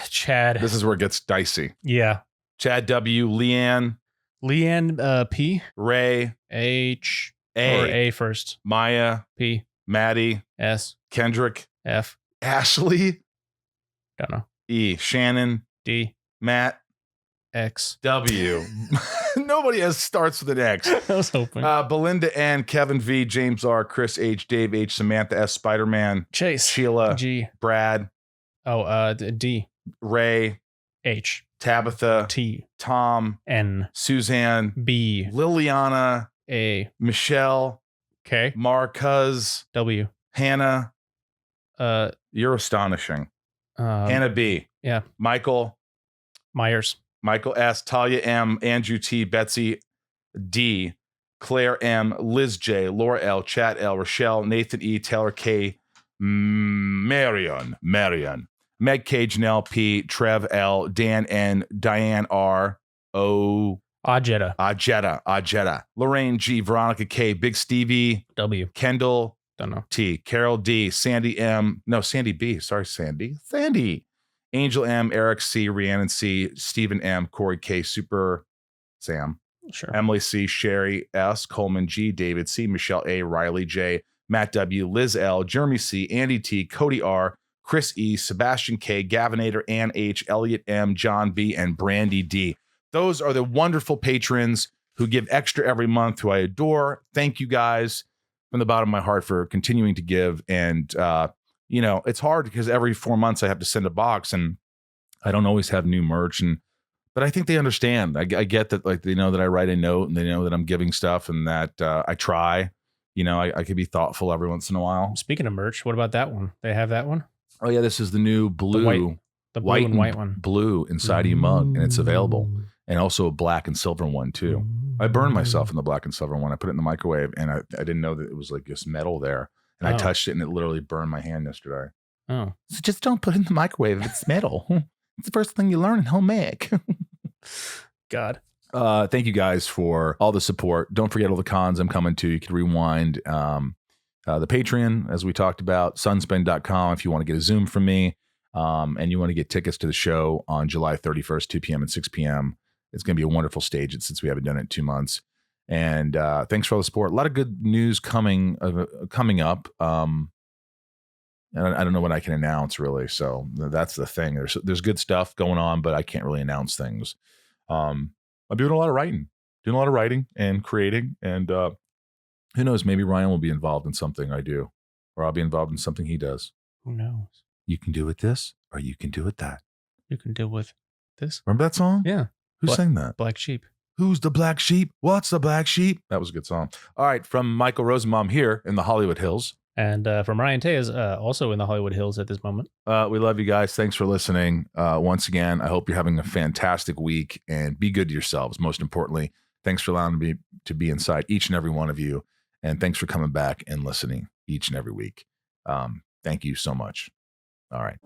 Chad. This is where it gets dicey. Yeah. Chad W. Leanne. Leanne P. Ray. H. A. Or A first. Maya. P. Maddie. S. Kendrick. F. Ashley. Don't know. E. Shannon. D. Matt. X. W. Nobody has starts with an X. I was hoping. Belinda N. Kevin V. James R. Chris H. Dave H. Samantha S. Spider-Man. Chase. Sheila. G. Brad. Oh, D. Ray. H. Tabitha. T. Tom. N. Suzanne. B. Liliana. A. Michelle. K. Marcuz. W. Hannah. You're astonishing. Hannah B. Yeah. Michael. Myers. Michael S, Talia M, Andrew T, Betsy D, Claire M, Liz J, Laura L, Chad L, Rochelle, Nathan E, Taylor K, Marion, Meg K, Janelle P, Trev L, Dan N, Diane R, O, Ajetta, Lorraine G, Veronica K, Big Stevie W, Kendall don't know, T, Carol D, Sandy M, no, Sandy B, sorry, Sandy, Angel M, Eric C, Rhiannon C, Stephen M, Corey K, Super Sam, sure, Emily C, Sherry S, Coleman G, David C, Michelle A, Riley J, Matt W, Liz L, Jeremy C, Andy T, Cody R, Chris E, Sebastian K, Gavinator, Ann H, Elliot M, John B, and Brandy D. Those are the wonderful patrons who give extra every month, who I adore. Thank you guys from the bottom of my heart for continuing to give. And, it's hard because every 4 months I have to send a box and I don't always have new merch. But I think they understand. I get that, like, they know that I write a note and they know that I'm giving stuff and that I try. I could be thoughtful every once in a while. Speaking of merch, what about that one? They have that one? Oh, yeah, this is the new blue. The blue and white one. Blue inside you mug, and it's available. And also a black and silver one, too. I burned myself in the black and silver one. I put it in the microwave, and I didn't know that it was like this metal there. And I touched it, and it literally burned my hand yesterday. Oh. So just don't put it in the microwave if it's metal. It's the first thing you learn in home ec. God. Thank you guys for all the support. Don't forget all the cons I'm coming to. You can rewind the Patreon, as we talked about, sunspend.com if you want to get a Zoom from me. And you want to get tickets to the show on July 31st, 2 p.m. and 6 p.m. It's going to be a wonderful stage since we haven't done it in 2 months. And thanks for all the support. A lot of good news coming up. And I don't know what I can announce, really. So that's the thing. There's good stuff going on, but I can't really announce things. I'm doing a lot of writing and creating. And who knows, maybe Ryan will be involved in something I do, or I'll be involved in something he does. Who knows? You can do it this, or you can do it that. You can deal with this. Remember that song? Yeah. Who sang that? Black Sheep. Who's the black sheep? What's the black sheep? That was a good song. All right, from Michael Rosenbaum here in the Hollywood Hills. And from Ryan Tejas, also in the Hollywood Hills at this moment. We love you guys. Thanks for listening. Once again, I hope you're having a fantastic week, and be good to yourselves. Most importantly, thanks for allowing me to be inside each and every one of you. And thanks for coming back and listening each and every week. Thank you so much. All right.